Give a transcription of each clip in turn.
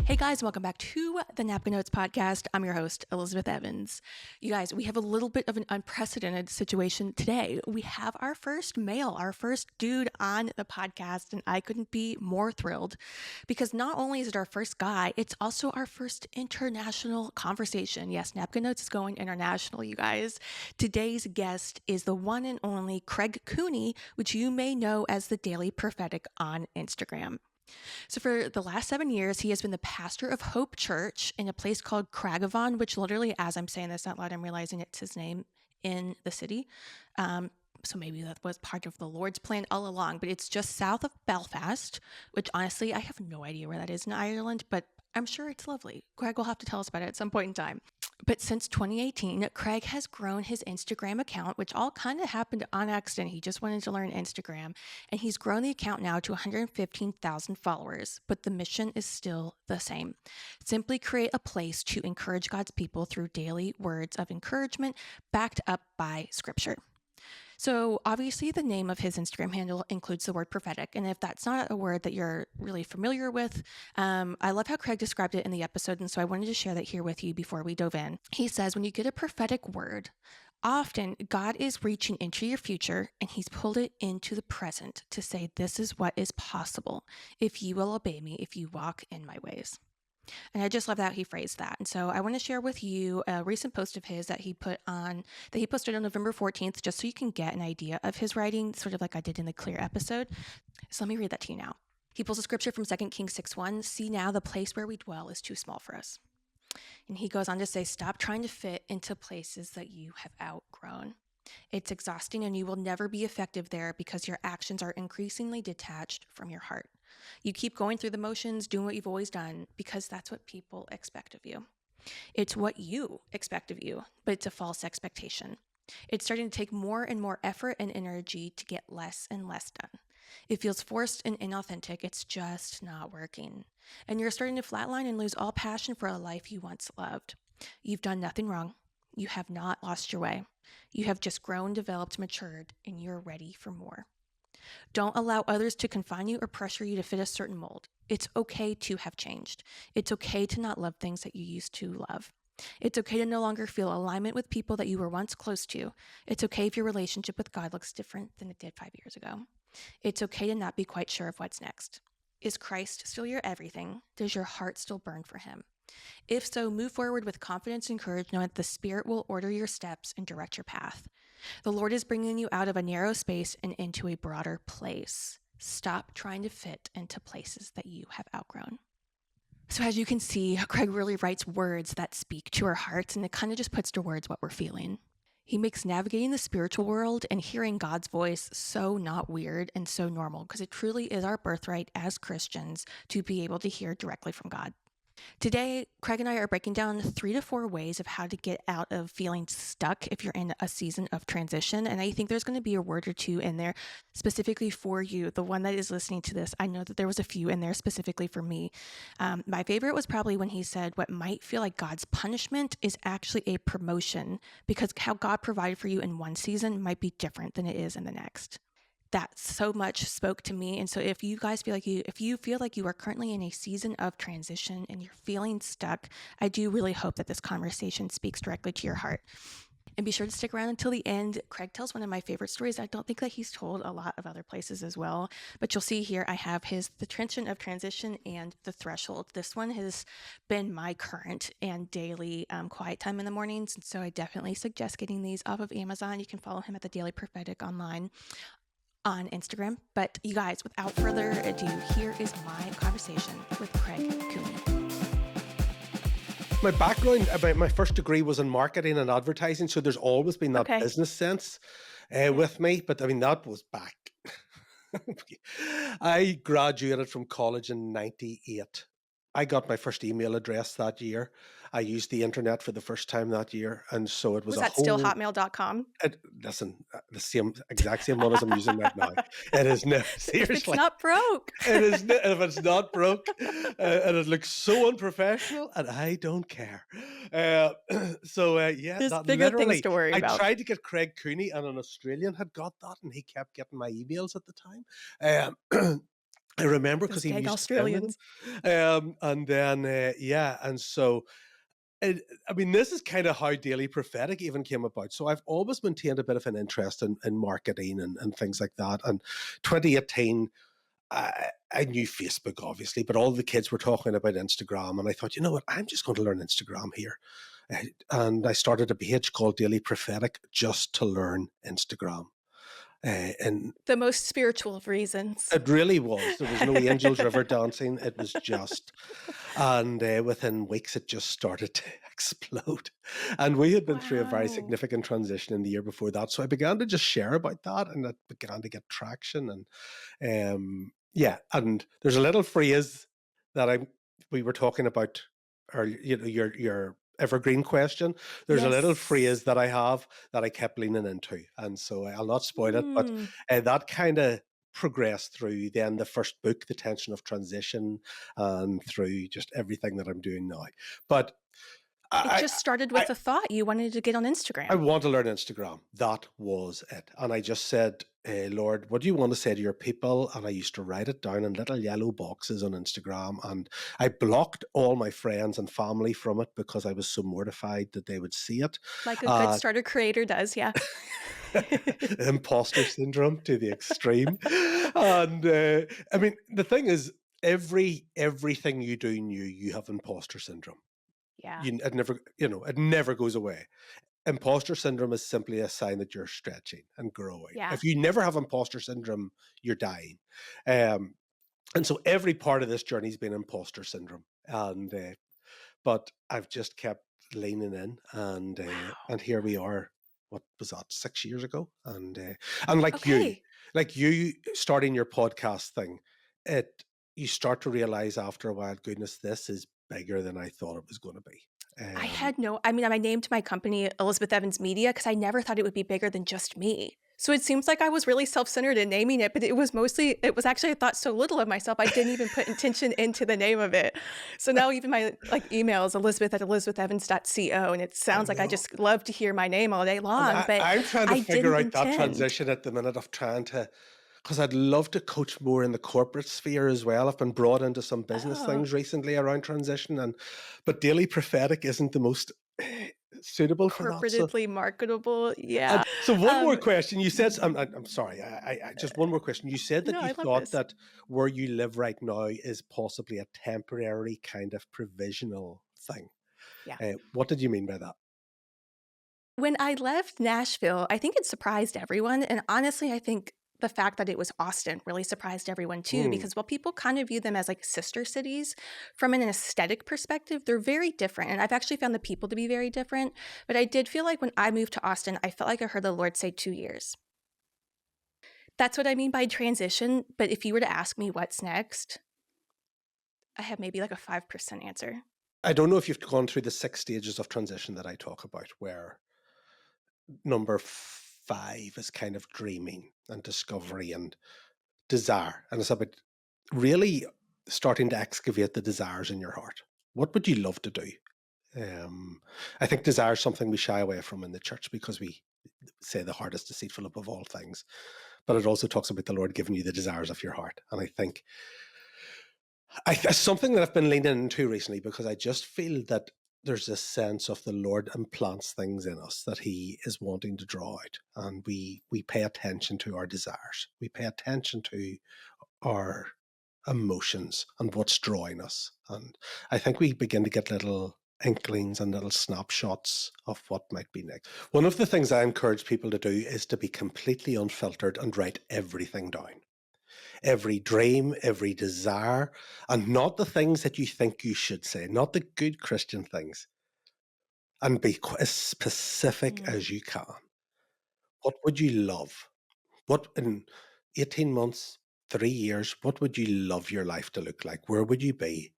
Hey guys, welcome back to the Napkin Notes podcast. I'm your host, Elizabeth Evans. You guys, we have a little bit of an unprecedented situation today. We have our first male, our first dude on the podcast, and I couldn't be more thrilled because not only is it our first guy, it's also our first international conversation. Yes, Napkin Notes is going international, you guys. Today's guest is the one and only Craig Cooney, which you may know as the Daily Prophetic on Instagram. So for the last 7 years, he has been the pastor of Hope Church in a place called Craigavon, which literally, as I'm saying this out loud, I'm realizing it's his name in the city. So maybe that was part of the Lord's plan all along, but it's just south of Belfast, which honestly, I have no idea where that is in Ireland, but I'm sure it's lovely. Craig will have to tell us about it at some point in time. But since 2018, Craig has grown his Instagram account, which all kind of happened on accident. He just wanted to learn Instagram, and he's grown the account now to 115,000 followers. But the mission is still the same. Simply create a place to encourage God's people through daily words of encouragement backed up by Scripture. So obviously the name of his Instagram handle includes the word prophetic. And if that's not a word that you're really familiar with, I love how Craig described it in the episode. And so I wanted to share that here with you before we dove in. He says, when you get a prophetic word, often God is reaching into your future and he's pulled it into the present to say, this is what is possible if you will obey me, if you walk in my ways. And I just love that he phrased that. And so I want to share with you a recent post of his that he posted on November 14th, just so you can get an idea of his writing, sort of like I did in the Clear episode. So let me read that to you now. He pulls a scripture from 2 Kings 6:1. See now, the place where we dwell is too small for us. And he goes on to say, stop trying to fit into places that you have outgrown. It's exhausting and you will never be effective there because your actions are increasingly detached from your heart. You keep going through the motions, doing what you've always done because that's what people expect of you. It's what you expect of you, but it's a false expectation. It's starting to take more and more effort and energy to get less and less done. It feels forced and inauthentic. It's just not working. And you're starting to flatline and lose all passion for a life you once loved. You've done nothing wrong. You have not lost your way. You have just grown, developed, matured, and you're ready for more. Don't allow others to confine you or pressure you to fit a certain mold. It's okay to have changed. It's okay to not love things that you used to love. It's okay to no longer feel alignment with people that you were once close to. It's okay if your relationship with God looks different than it did 5 years ago. It's okay to not be quite sure of what's next. Is Christ still your everything? Does your heart still burn for him? If so, move forward with confidence and courage, knowing that the Spirit will order your steps and direct your path. The Lord is bringing you out of a narrow space and into a broader place. Stop trying to fit into places that you have outgrown. So as you can see, Craig really writes words that speak to our hearts, and it kind of just puts to words what we're feeling. He makes navigating the spiritual world and hearing God's voice so not weird and so normal, because it truly is our birthright as Christians to be able to hear directly from God. Today, Craig and I are breaking down 3 to 4 ways of how to get out of feeling stuck if you're in a season of transition. And I think there's going to be a word or two in there specifically for you. The one that is listening to this, I know that there was a few in there specifically for me. My favorite was probably when he said, what might feel like God's punishment is actually a promotion, because how God provided for you in one season might be different than it is in the next. That so much spoke to me. And so if you guys feel like if you feel like you are currently in a season of transition and you're feeling stuck, I do really hope that this conversation speaks directly to your heart. And be sure to stick around until the end. Craig tells one of my favorite stories. I don't think that he's told a lot of other places as well, but you'll see here I have the tension of transition and the threshold. This one has been my current and daily quiet time in the mornings. And so I definitely suggest getting these off of Amazon. You can follow him at the Daily Prophetic online on Instagram. But you guys, without further ado, here is my conversation with Craig Cooney. My background, about my first degree was in marketing and advertising, so there's always been that business sense with me. But I mean, that was back. I graduated from college in 98. I got my first email address that year. I used the internet for the first time that year. And so it was Was that still hotmail.com? Listen, the exact same one as I'm using right now. It is no, seriously. If it's not broke. It is, if it's not broke, and it looks so unprofessional, and I don't care. Yeah, There's that bigger literally, things to worry about. I tried to get Craig Cooney, and an Australian had got that, and he kept getting my emails at the time. I remember because Those he dang used to send me Australians. them. And then, yeah, and so I mean, this is kind of how Daily Prophetic even came about. So I've always maintained a bit of an interest in marketing and things like that. And 2018, I knew Facebook, obviously, but all the kids were talking about Instagram. And I thought, you know what, I'm just going to learn Instagram here. And I started a page called Daily Prophetic just to learn Instagram. And The most spiritual of reasons. it really was. There was no angels river dancing. It was just, and within weeks, it just started to explode. And we had been through a very Wow. significant transition in the year before that. So I began to just share about that, and it began to get traction. And yeah, and there's a little phrase that we were talking about, or your evergreen question. There's a little Yes. phrase that I have that I kept leaning into, and so I'll not spoil it, but Mm. that kind of progressed through then the first book, The Tension of Transition, and through just everything that I'm doing now. But It I, just started I, with the thought you wanted to get on I Instagram. want to learn Instagram. That was it. And I just said, Lord, what do you want to say to your people? And I used to write it down in little yellow boxes on Instagram. And I blocked all my friends and family from it because I was so mortified that they would see it. Like a good Uh, starter creator does, yeah. imposter syndrome to the extreme. And I mean, the thing is, everything you do new, you have imposter syndrome. Yeah. It never goes away. Imposter syndrome is simply a sign that you're stretching and growing. Yeah. If you never have imposter syndrome, you're dying. Um, and so every part of this journey has been imposter syndrome. And but I've just kept leaning in, and Wow. here we are. What was that? 6 years ago, and Okay. like you starting your podcast thing, it you start to realize after a while, goodness, this is bigger than I thought it was going to be. I mean, I named my company Elizabeth Evans Media because I never thought it would be bigger than just me. So it seems like I was really self-centered in naming it, but it was actually I thought so little of myself. I didn't even put intention into the name of it. So now even my like email is elizabeth@elizabethevans.co, and it I sounds like I know. just love to hear my name all day And long, but I'm trying to I figure didn't out that intend. transition at the minute of trying to, because I'd love to coach more in the corporate sphere as well. I've been brought into some business Oh, things recently around transition, but Daily Prophetic isn't the most suitable for that. So, corporatedly marketable. Yeah. so one more Um, question. You said, I'm sorry, just one more question. You said that no, you I love thought this. that where you live right now is possibly a temporary kind of provisional thing. Yeah. What did you mean by that? When I left Nashville, I think it surprised everyone, and honestly, I think the fact that it was Austin really surprised everyone too, Hmm. because while people kind of view them as like sister cities, from an aesthetic perspective, they're very different. And I've actually found the people to be very different. But I did feel like when I moved to Austin, I felt like I heard the Lord say 2 years. That's what I mean by transition. But if you were to ask me what's next, I have maybe like a 5% answer. I don't know if you've gone through the 6 stages of transition that I talk about, where number five is kind of dreaming and discovery and desire. And it's about really starting to excavate the desires in your heart. What would you love to do? I think desire is something we shy away from in the church because we say the heart is deceitful above all things. But it also talks about the Lord giving you the desires of your heart. And I think it's something that I've been leaning into recently because I just feel that there's this sense of the Lord implants things in us that He is wanting to draw out, and we pay attention to our desires. We pay attention to our emotions and what's drawing us, and I think we begin to get little inklings and little snapshots of what might be next. One of the things I encourage people to do is to be completely unfiltered and write everything down, every dream, every desire, and not the things that you think you should say, not the good Christian things, and be as specific Mm. as you can. What would you love? What in 18 months, 3 years, what would you love your life to look like? Where would you be?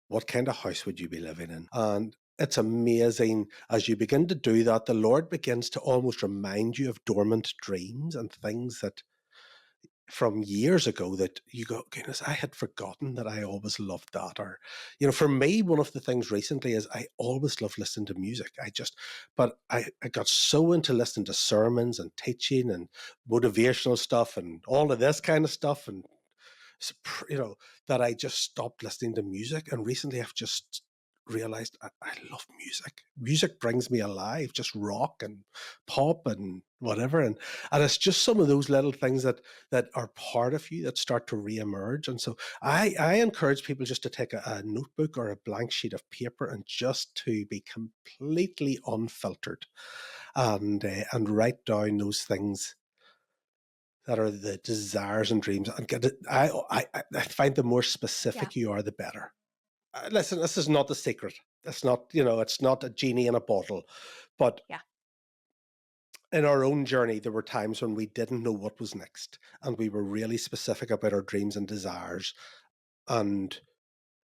What kind of house would you be living in? And it's amazing as you begin to do that, the Lord begins to almost remind you of dormant dreams and things that from years ago that you go, goodness, I had forgotten that I always loved that. Or, for me, one of the things recently is I always love listening to music. But I got so into listening to sermons and teaching and motivational stuff and all of this kind of stuff. And you know, that I just stopped listening to music. And recently I've just realized I love music. Music brings me alive, just rock and pop and whatever. And it's just some of those little things that are part of you that start to reemerge. And so I encourage people just to take a notebook or a blank sheet of paper and just to be completely unfiltered and write down those things that are the desires and dreams and get it. I find the more Yeah. specific you are, the better. Listen, this is not the secret. It's not, it's not a genie in a bottle. But Yeah. in our own journey, there were times when we didn't know what was next, and we were really specific about our dreams and desires. And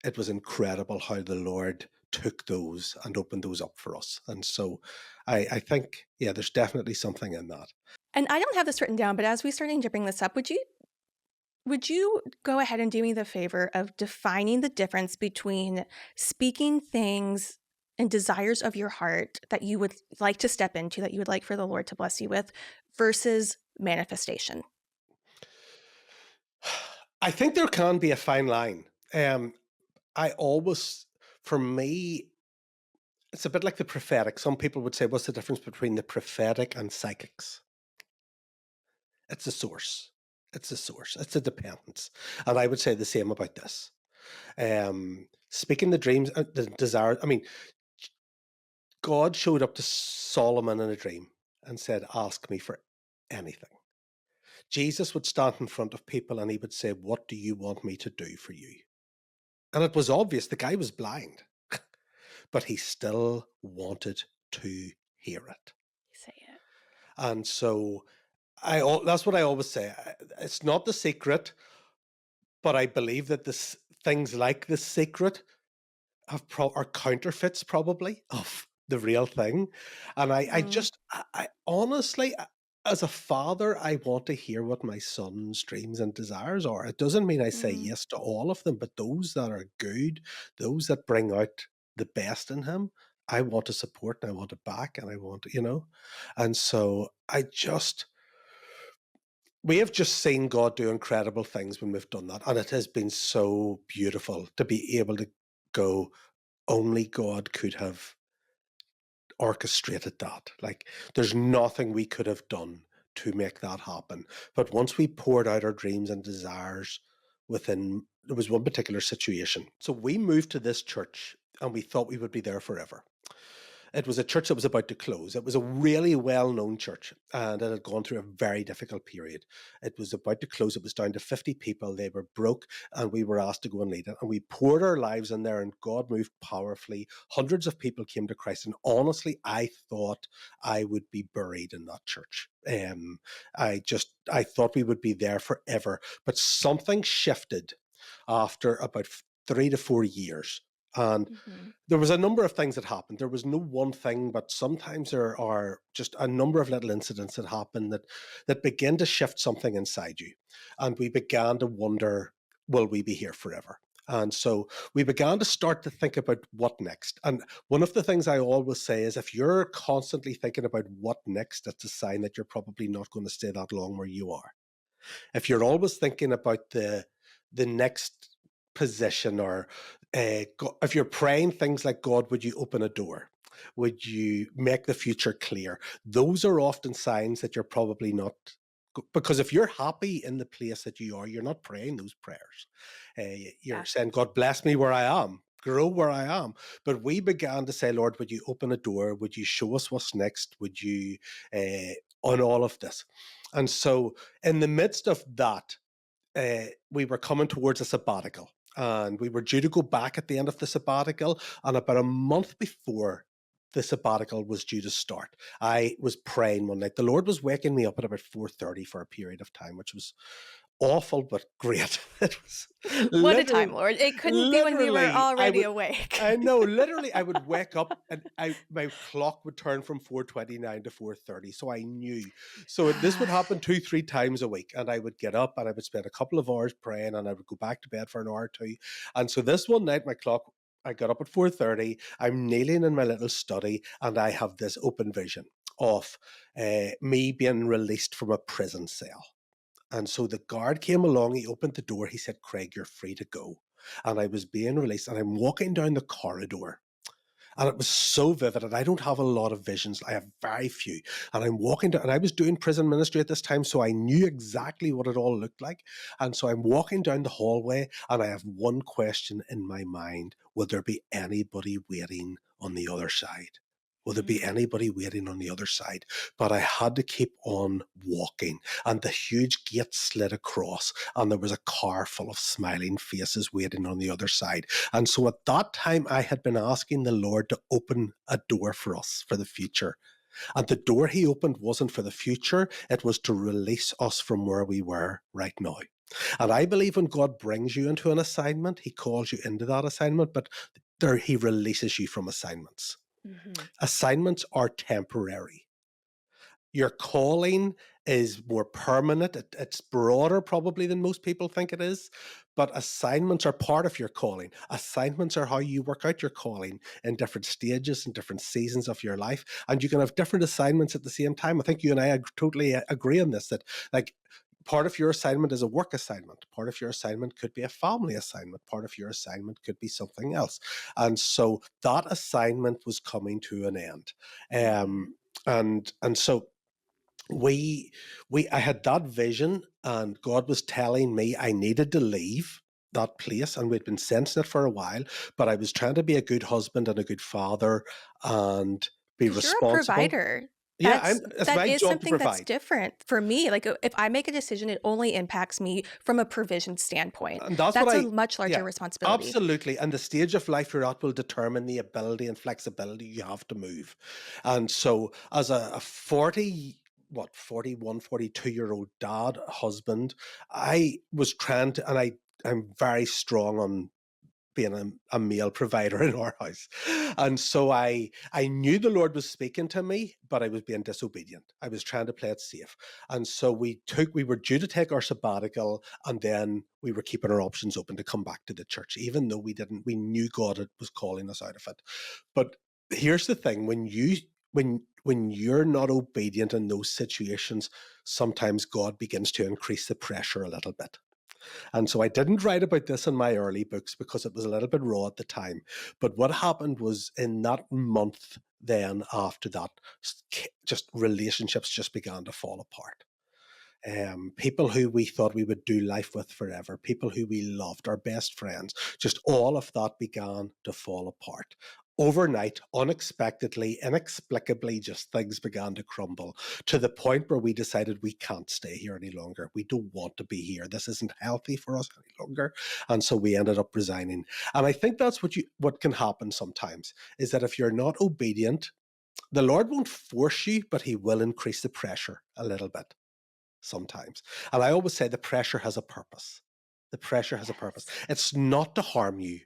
it was incredible how the Lord took those and opened those up for us. And so I think, yeah, there's definitely something in that. And I don't have this written down, but as we starting to bring this up, would you go ahead and do me the favor of defining the difference between speaking things and desires of your heart that you would like to step into, that you would like for the Lord to bless you with, versus manifestation? I think there can be a fine line. Um, I always, for me, it's a bit like the prophetic. Some people would say, what's the difference between the prophetic and psychics? It's a source. It's a source. It's a dependence. And I would say the same about this. Speaking the dreams, the desires. I mean, God showed up to Solomon in a dream and said, ask me for anything. Jesus would stand in front of people and he would say, what do you want me to do for you? And it was obvious the guy was blind, but he still wanted to hear it. Say it. And so that's what I always say. It's not the secret, but I believe that this things like the secret are counterfeits probably of the real thing. And I Mm, just I honestly, as a father, I want to hear what my son's dreams and desires are. It doesn't mean I say mm. yes to all of them, but those that are good, those that bring out the best in him, I want to support and I want to back and I want to, and so we have just seen God do incredible things when we've done that. And it has been so beautiful to be able to go, only God could have orchestrated that. Like, there's nothing we could have done to make that happen. But once we poured out our dreams and desires there was one particular situation. So we moved to this church and we thought we would be there forever. It was a church that was about to close. It was a really well-known church, and it had gone through a very difficult period. It was about to close. It was down to 50 people. They were broke, and we were asked to go and lead it. And we poured our lives in there, and God moved powerfully. Hundreds of people came to Christ, and honestly, I thought I would be buried in that church. I thought we would be there forever, but something shifted after about 3 to 4 years. And Mhm. there was a number of things that happened. There was no one thing, but sometimes there are just a number of little incidents that happen that begin to shift something inside you. And we began to wonder, will we be here forever? And so we began to start to think about what next. And one of the things I always say is if you're constantly thinking about what next, it's a sign that you're probably not going to stay that long where you are. If you're always thinking about the next position or if you're praying things like, God, would you open a door, would you make the future clear, those are often signs that you're probably not, because if you're happy in the place that you are, you're not praying those prayers. You're Yeah. saying, God, bless me where I am, grow where I am. But we began to say, Lord, would you open a door, would you show us what's next, would you on all of this. And so in the midst of that, we were coming towards a sabbatical and we were due to go back at the end of the sabbatical. And about a month before the sabbatical was due to start, I was praying one night. The Lord was waking me up at about 4:30 for a period of time, which was awful but great. It was What a time, literally, Lord. It couldn't be when we were literally, already awake. I know, literally, I would wake up and my clock would turn from 4:29 to 4:30. So I knew. So this would happen 2, 3 times a week. And I would get up and I would spend a couple of hours praying and I would go back to bed for an hour or two. And so this one night, I got up at 4:30. I'm kneeling in my little study and I have this open vision of me being released from a prison cell. And so the guard came along, he opened the door, he said, Craig, you're free to go. And I was being released, and I'm walking down the corridor. And it was so vivid, and I don't have a lot of visions. I have very few. And I'm walking down, and I was doing prison ministry at this time, so I knew exactly what it all looked like. And so I'm walking down the hallway, and I have one question in my mind. Will there be anybody waiting on the other side? Will there be Mm. anybody waiting on the other side? But I had to keep on walking, and the huge gate slid across, and there was a car full of smiling faces waiting on the other side. And so at that time, I had been asking the Lord to open a door for us for the future. And the door he opened wasn't for the future, it was to release us from where we were right now. And I believe when God brings you into an assignment, he calls you into that assignment, but there he releases you from assignments. Mhm. Assignments are temporary. Your calling is more permanent. It's broader probably than most people think it is, but assignments are part of your calling. Assignments are how you work out your calling in different stages and different seasons of your life, and you can have different assignments at the same time. I think you and I totally agree on this, that like part of your assignment is a work assignment, part of your assignment could be a family assignment, part of your assignment could be something else. And so that assignment was coming to an end. Mhm. um, and so we I had that vision, and God was telling me I needed to leave that place, and we'd been sensing it for a while, but I was trying to be a good husband and a good father and be 'Cause you're a responsible. provider. Yeah, it's That my is job to something that's provide. different for me. Like, if I make a decision, it only impacts me from a provision standpoint. And that's what That's a I much larger yeah, responsibility. absolutely. And the stage of life you're at will determine the ability and flexibility you have to move. And so as a 40, what, 41, 42-year-old dad, husband, I was trying to, and I'm very strong on being a male provider in our house. And so I knew the Lord was speaking to me, but I was being disobedient. I was trying to play it safe. And so we were due to take our sabbatical, and then we were keeping our options open to come back to the church, even though we knew God was calling us out of it. But here's the thing, when you're not obedient in those situations, sometimes God begins to increase the pressure a little bit. And so I didn't write about this in my early books because it was a little bit raw at the time. But what happened was, in that month, then after that, just relationships just began to fall apart. People who we thought we would do life with forever, people who we loved, our best friends, just all of that began to fall apart. Overnight, unexpectedly, inexplicably, just things began to crumble to the point where we decided we can't stay here any longer. We don't want to be here. This isn't healthy for us any longer. And so we ended up resigning. And I think that's what can happen sometimes, is that if you're not obedient, the Lord won't force you, but he will increase the pressure a little bit sometimes. And I always say the pressure has a purpose. The pressure has a purpose. Yes. It's not to harm you,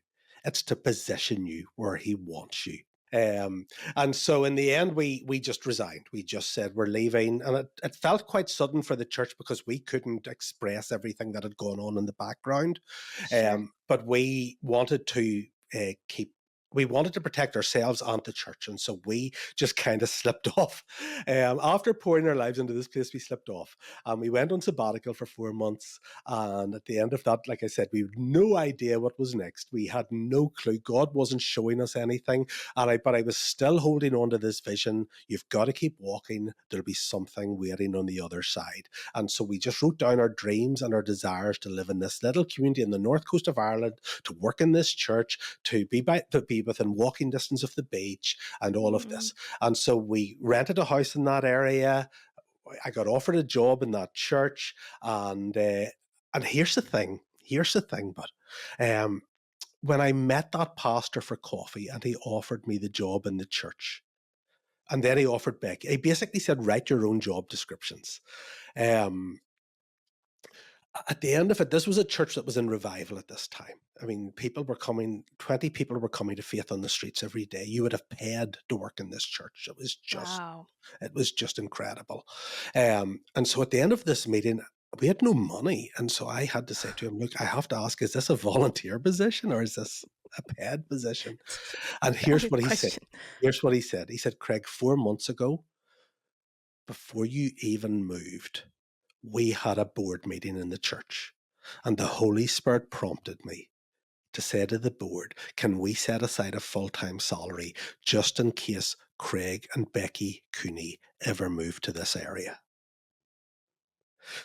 it's to position you where he wants you. Um, and so in the end, we just resigned. We just said we're leaving. And it felt quite sudden for the church because we couldn't express everything that had gone on in the background. Sure. But we wanted to keep we wanted to protect ourselves and the church. And so we just kind of slipped off. After pouring our lives into this place, we slipped off. We went on sabbatical for 4 months. And at the end of that, like I said, we had no idea what was next. We had no clue. God wasn't showing us anything. But I was still holding on to this vision. You've got to keep walking. There'll be something waiting on the other side. And so we just wrote down our dreams and our desires to live in this little community in the north coast of Ireland, to work in this church, to be within walking distance of the beach, and all of Mm. this. And so we rented a house in that area. I got offered a job in that church, and here's the thing. Here's the thing, but when I met that pastor for coffee, and he offered me the job in the church, and then he offered Becky. He basically said, "Write your own job descriptions." Um, at the end of it, this was a church that was in revival at this time. I mean, people were coming, 20 people were coming to faith on the streets every day. You would have paid to work in this church. Wow. It was just incredible. And so at the end of this meeting, we had no money. And so I had to say to him, look, I have to ask, is this a volunteer position or is this a paid position? It's And a here's valid what he said. question. Here's what he said. He said, Craig, 4 months ago, before you even moved, we had a board meeting in the church, and the Holy Spirit prompted me to say to the board, can we set aside a full-time salary just in case Craig and Becky Cooney ever move to this area?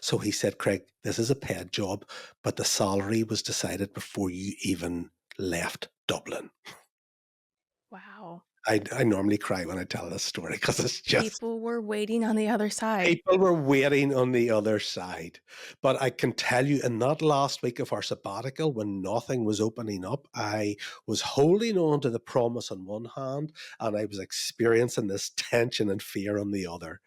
So he said, Craig, this is a paid job, but the salary was decided before you even left Dublin. Wow. I normally cry when I tell this story because it's just People were waiting on the other side. people were waiting on the other side. But I can tell you, in that last week of our sabbatical, when nothing was opening up, I was holding on to the promise on one hand, and I was experiencing this tension and fear on the other.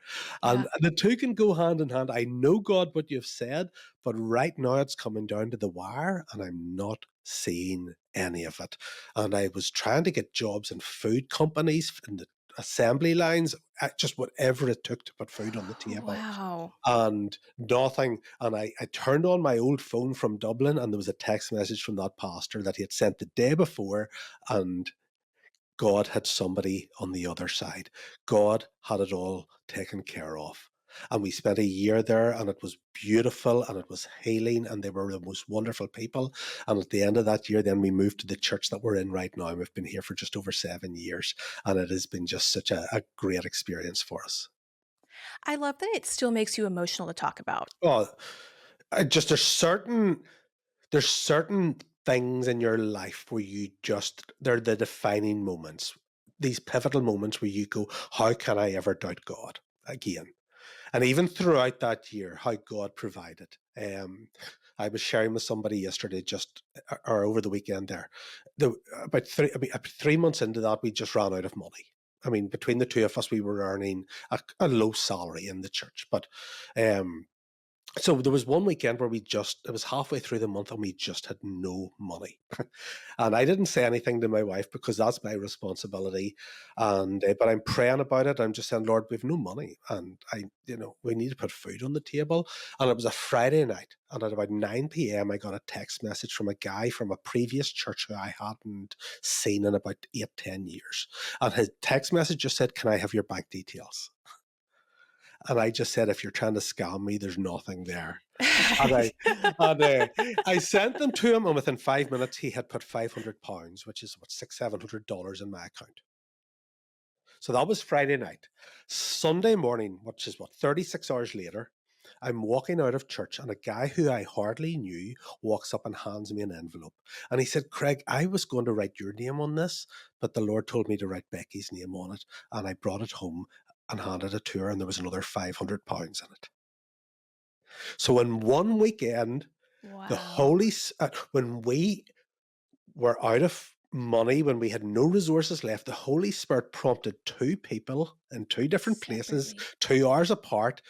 Yeah. And the two can go hand in hand. I know, God, what you've said, but right now it's coming down to the wire, and I'm not seeing any of it. And I was trying to get jobs in food companies, in the assembly lines, just whatever it took to put food on the table. Wow. And nothing. And I turned on my old phone from Dublin, and there was a text message from that pastor that he had sent the day before, and God had somebody on the other side. God had it all taken care of. And we spent a year there, and it was beautiful, and it was healing, and they were the most wonderful people. And at the end of that year, then we moved to the church that we're in right now. And we've been here for just over 7 years, and it has been just such a great experience for us. I love that it still makes you emotional to talk about. Oh, I just there's certain things in your life where you just they're the defining moments, these pivotal moments where you go, how can I ever doubt God again? And even throughout that year, how God provided. I was sharing with somebody yesterday, just or over the weekend there, the, about 3 months into that, we just ran out of money. I mean, between the two of us, we were earning a low salary in the church, but um, so there was one weekend where it was halfway through the month, and we just had no money. And I didn't say anything to my wife because that's my responsibility. And but I'm praying about it. I'm just saying, Lord, we've no money, and we need to put food on the table. And it was a Friday night, and at about 9 p.m., I got a text message from a guy from a previous church who I hadn't seen in about 8, 10 years. And his text message just said, "Can I have your bank details?" And I just said, "If you're trying to scam me, there's nothing there." And I sent them to him, and within 5 minutes, he had put £500, which is what, $700 in my account. So that was Friday night. Sunday morning, which is what, 36 hours later, I'm walking out of church, and a guy who I hardly knew walks up and hands me an envelope. And he said, Craig, I was going to write your name on this, but the Lord told me to write Becky's name on it. And I brought it home and handed it to her, and there was another £500 in it. So in one weekend, Wow. when we were out of money, when we had no resources left, the Holy Spirit prompted two people in two different places, Separately. 2 hours apart,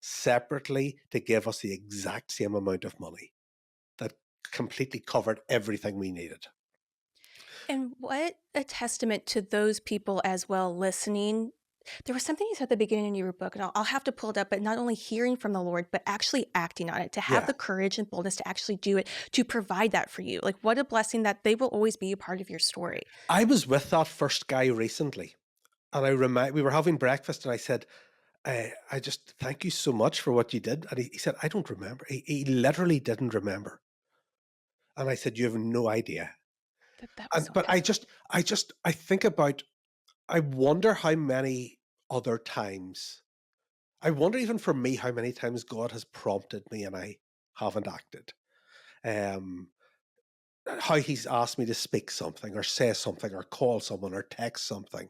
separately, to give us the exact same amount of money that completely covered everything we needed. And what a testament to those people as well listening. There was something you said at the beginning of your book, and I'll have to pull it up, but not only hearing from the Lord, but actually acting on it, to have Yeah. the courage and boldness to actually do it, to provide that for you. Like, what a blessing that they will always be a part of your story. I was with that first guy recently, and we were having breakfast, and I said, I just thank you so much for what you did. And he said, I don't remember. He literally didn't remember. And I said, you have no idea. That was And so but testimony. I think about, I wonder how many other times, I wonder even for me how many times God has prompted me and I haven't acted. Um, how he's asked me to speak something or say something or call someone or text something.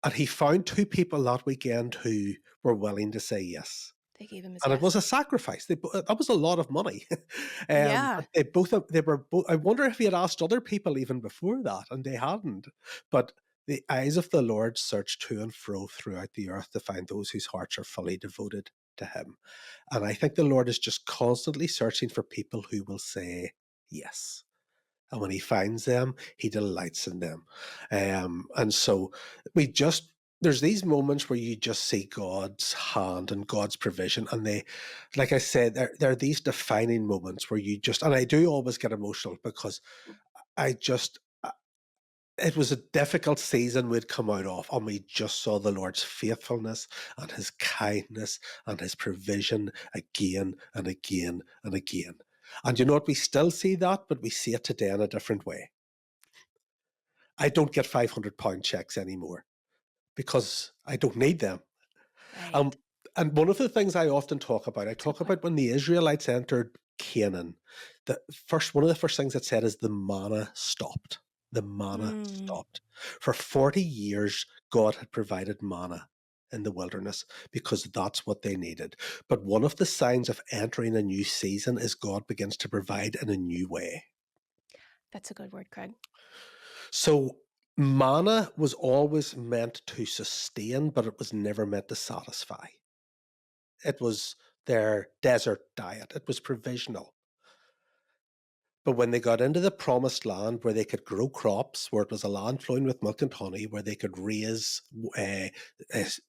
And he found two people that weekend who were willing to say yes. They gave him his And it was yes. a sacrifice. That was a lot of money. Yeah. But they were both. I wonder if he had asked other people even before that, and they hadn't. But the eyes of the Lord search to and fro throughout the earth to find those whose hearts are fully devoted to Him. And I think the Lord is just constantly searching for people who will say yes. And when he finds them, he delights in them. And so we just, there's these moments where you just see God's hand and God's provision. And they, like I said, there are these defining moments where you just, and I do always get emotional because I just, it was a difficult season we'd come out of, and we just saw the Lord's faithfulness and his kindness and his provision again and again and again. And you know what? We still see that, but we see it today in a different way. I don't get £500 checks anymore because I don't need them. Um, Right. and one of the things I often talk about, I That's a good talk point. about when the Israelites entered Canaan, one of the first things it said is the manna stopped. The manna Mm, stopped. For 40 years, God had provided manna in the wilderness because that's what they needed. But one of the signs of entering a new season is God begins to provide in a new way. that's a good word, Craig. So manna was always meant to sustain, but it was never meant to satisfy. It was their desert diet. It was provisional. But when they got into the promised land where they could grow crops, where it was a land flowing with milk and honey, where they could raise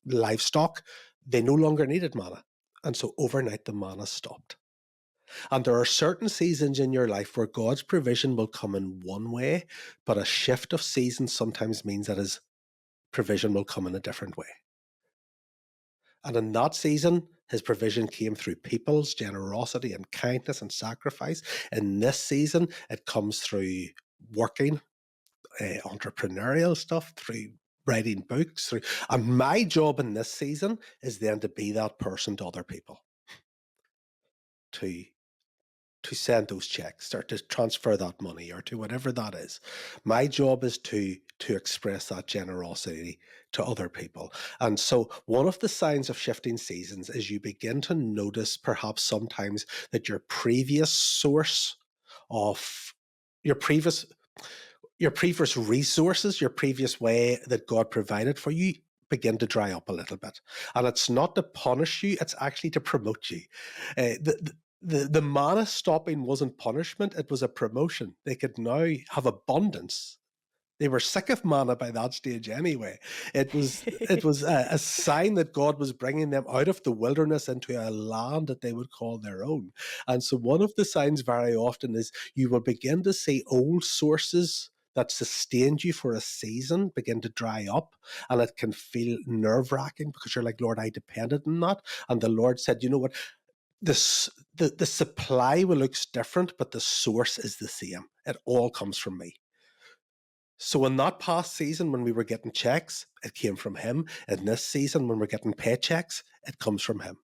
livestock, they no longer needed manna. And so overnight, the manna stopped. And there are certain seasons in your life where God's provision will come in one way, but a shift of seasons sometimes means that his provision will come in a different way. And in that season, his provision came through people's generosity and kindness and sacrifice. In this season, it comes through working, entrepreneurial stuff, through writing books. And my job in this season is then to be that person to other people, to send those checks or to transfer that money or to whatever that is. My job is to express that generosity to other people. And so one of the signs of shifting seasons is you begin to notice perhaps sometimes that your previous source of your previous resources, your previous way that God provided for you begin to dry up a little bit. And it's not to punish you, it's actually to promote you. The manna stopping wasn't punishment, it was a promotion. They could now have abundance. They were sick of manna by that stage anyway. It was a sign that God was bringing them out of the wilderness into a land that they would call their own. And so one of the signs very often is you will begin to see old sources that sustained you for a season begin to dry up, and it can feel nerve-wracking because you're like, Lord, I depended on that. And the Lord said, you know what? The supply will look different, but the source is the same. It all comes from me. So in that past season, when we were getting checks, it came from him. In this season, when we're getting paychecks, it comes from him.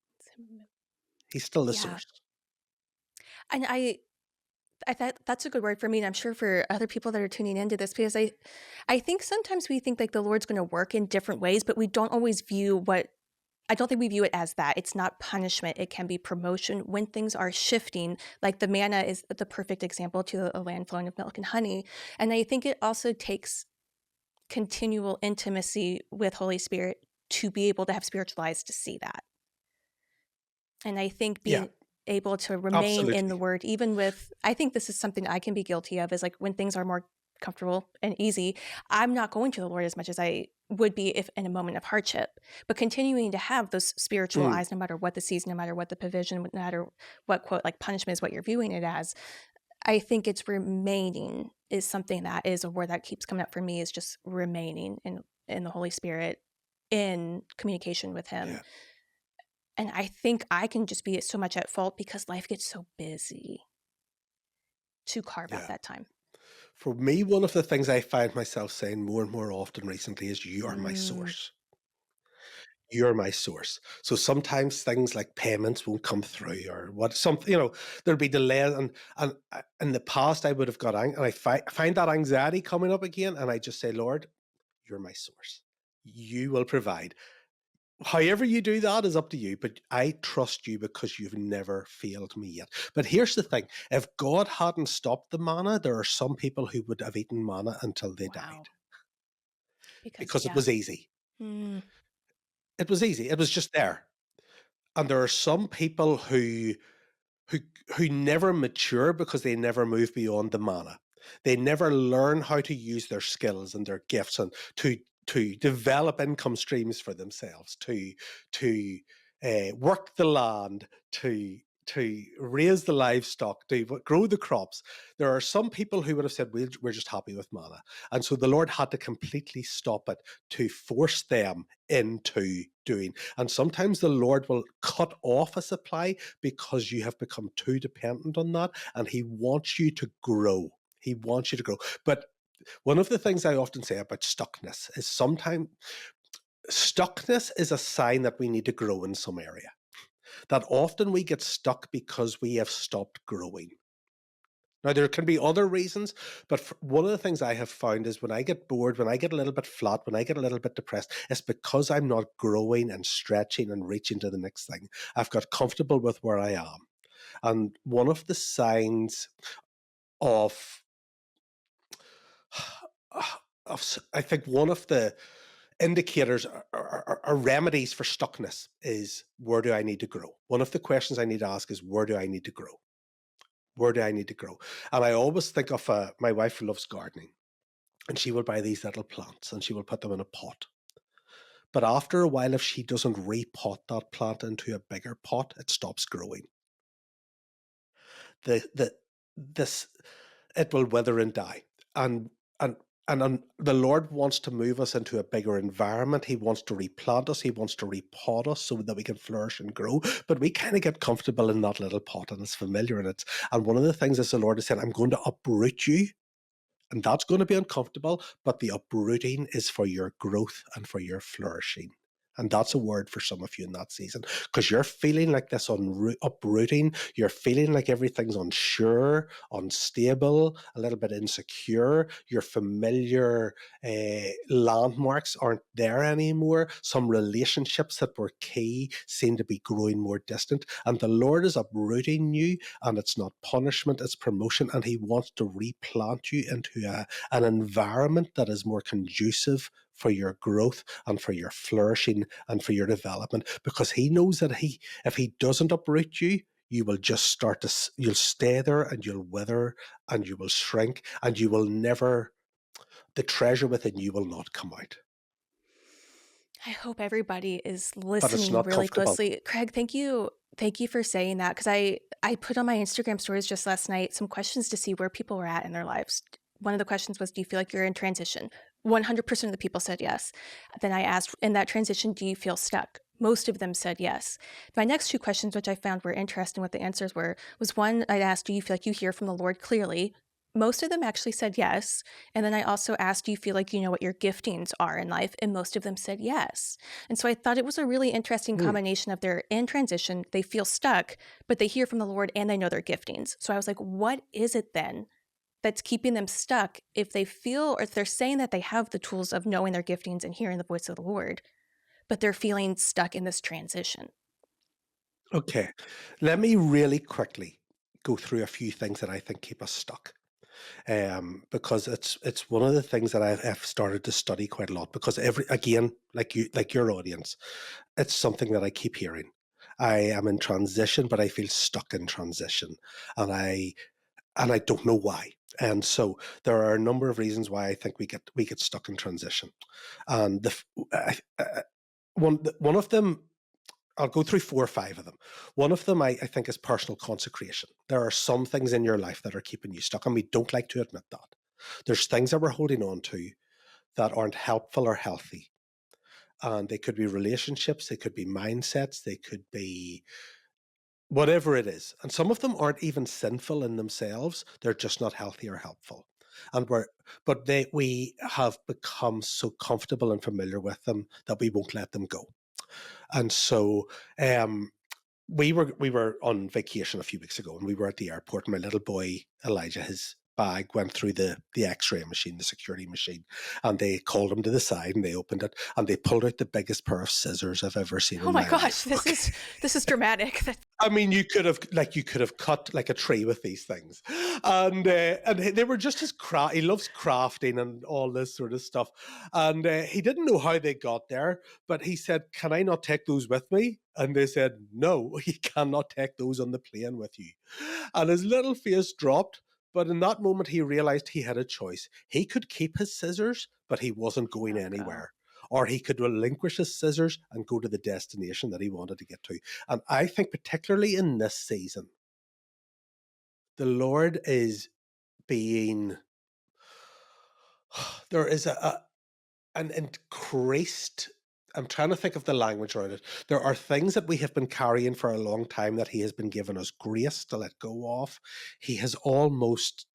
He's still the Yeah. source. And I thought that's a good word for me, and I'm sure for other people that are tuning into this, because I think sometimes we think like the Lord's going to work in different ways, but we don't always view what I don't think we view it as that. It's not punishment. It can be promotion when things are shifting. Like the manna is the perfect example to a land flowing with milk and honey. And I think it also takes continual intimacy with Holy Spirit to be able to have spiritual eyes to see that. And I think Yeah, being able to remain in absolutely. the word, even with, I think this is something I can be guilty of, is like when things are more comfortable and easy, I'm not going to the Lord as much as I would be if in a moment of hardship. But continuing to have those spiritual Mm, eyes, no matter what the season, no matter what the provision, no matter what quote like punishment is what you're viewing it as, I think it's remaining is something that is a word that keeps coming up for me, is just remaining in the Holy Spirit, in communication with him. yeah, And I think I can just be so much at fault because life gets so busy to carve out yeah. that time. For me, one of the things I find myself saying more and more often recently is, you are my Mm, source. You're my source. So sometimes things like payments won't come through, or what, something, there'll be delays. And in the past, I would have got angry, and find that anxiety coming up again. And I just say, Lord, you're my source. You will provide. However you do that is up to you, but I trust you because you've never failed me yet. But here's the thing. If God hadn't stopped the manna, there are some people who would have eaten manna until they wow. died Because because it yeah. was easy. Mm, It was easy. It was just there. And there are some people who who never mature because they never move beyond the manna. They never learn how to use their skills and their gifts and to develop income streams for themselves, to work the land, to raise the livestock, to grow the crops. There are some people who would have said, we're just happy with manna. And so the Lord had to completely stop it to force them into doing. And sometimes the Lord will cut off a supply because you have become too dependent on that. And He wants you to grow. He wants you to grow. But one of the things I often say about stuckness is sometimes stuckness is a sign that we need to grow in some area. That often we get stuck because we have stopped growing. Now, there can be other reasons, but one of the things I have found is when I get bored, when I get a little bit flat, when I get a little bit depressed, it's because I'm not growing and stretching and reaching to the next thing. I've got comfortable with where I am. And one of the signs of, I think one of the indicators or remedies for stuckness is, where do I need to grow? One of the questions I need to ask is, where do I need to grow? Where do I need to grow? And I always think of my wife who loves gardening, and she will buy these little plants and she will put them in a pot. But after a while, if she doesn't repot that plant into a bigger pot, it stops growing. This it will wither and die. And and the Lord wants to move us into a bigger environment. He wants to replant us. He wants to repot us so that we can flourish and grow. But we kind of get comfortable in that little pot, and it's familiar. And one of the things is the Lord is saying, I'm going to uproot you. And that's going to be uncomfortable, but the uprooting is for your growth and for your flourishing. And that's a word for some of you in that season, because you're feeling like this uprooting. You're feeling like everything's unsure, unstable, a little bit insecure. Your familiar landmarks aren't there anymore. Some relationships that were key seem to be growing more distant. And the Lord is uprooting you, and it's not punishment, it's promotion. And He wants to replant you into an environment that is more conducive for your growth and for your flourishing and for your development, because He knows that if He doesn't uproot you, you will just you'll stay there and you'll wither and you will shrink and you will never, the treasure within you will not come out. I hope everybody is But it's listening not really comfortable. closely. Craig, thank you. Thank you for saying that, because I put on my Instagram stories just last night some questions to see where people were at in their lives. One of the questions was, do you feel like you're in transition? 100% of the people said yes. Then I asked, in that transition, do you feel stuck? Most of them said yes. My next two questions, which I found were interesting what the answers were, was one, I asked, do you feel like you hear from the Lord clearly? Most of them actually said yes. And then I also asked, do you feel like you know what your giftings are in life? And most of them said yes. And so I thought it was a really interesting Hmm. combination of they're in transition, they feel stuck, but they hear from the Lord and they know their giftings. So I was like, what is it then that's keeping them stuck if they feel, or if they're saying that they have the tools of knowing their giftings and hearing the voice of the Lord, but they're feeling stuck in this transition? Okay. Let me really quickly go through a few things that I think keep us stuck. Because it's one of the things that I've started to study quite a lot, because again, like your audience, it's something that I keep hearing. I am in transition, but I feel stuck in transition, and I don't know why. And so there are a number of reasons why I think we get stuck in transition. And one of them, I'll go through 4 or 5 of them. One of them I think is personal consecration. There are some things in your life that are keeping you stuck, and we don't like to admit that. There's things that we're holding on to that aren't helpful or healthy. And they could be relationships, they could be mindsets, they could be whatever it is. And some of them aren't even sinful in themselves. They're just not healthy or helpful. And we have become so comfortable and familiar with them that we won't let them go. And so um we were on vacation a few weeks ago, and we were at the airport, and my little boy Elijah, his bag went through the x-ray machine, the security machine, and they called him to the side and they opened it and they pulled out the biggest pair of scissors I've ever seen Oh in my my gosh, life. this is dramatic. I mean, you could have cut like a tree with these things, and they were just his craft. He loves crafting and all this sort of stuff, and he didn't know how they got there. But he said, "Can I not take those with me?" And they said, "No, you cannot take those on the plane with you." And his little face dropped. But in that moment, he realized he had a choice. He could keep his scissors, but he wasn't going Oh God. anywhere. or he could relinquish his scissors and go to the destination that he wanted to get to. And I think, particularly in this season, the Lord is being, there is an increased, I'm trying to think of the language around it. There are things that we have been carrying for a long time that he has been giving us grace to let go of. He has almost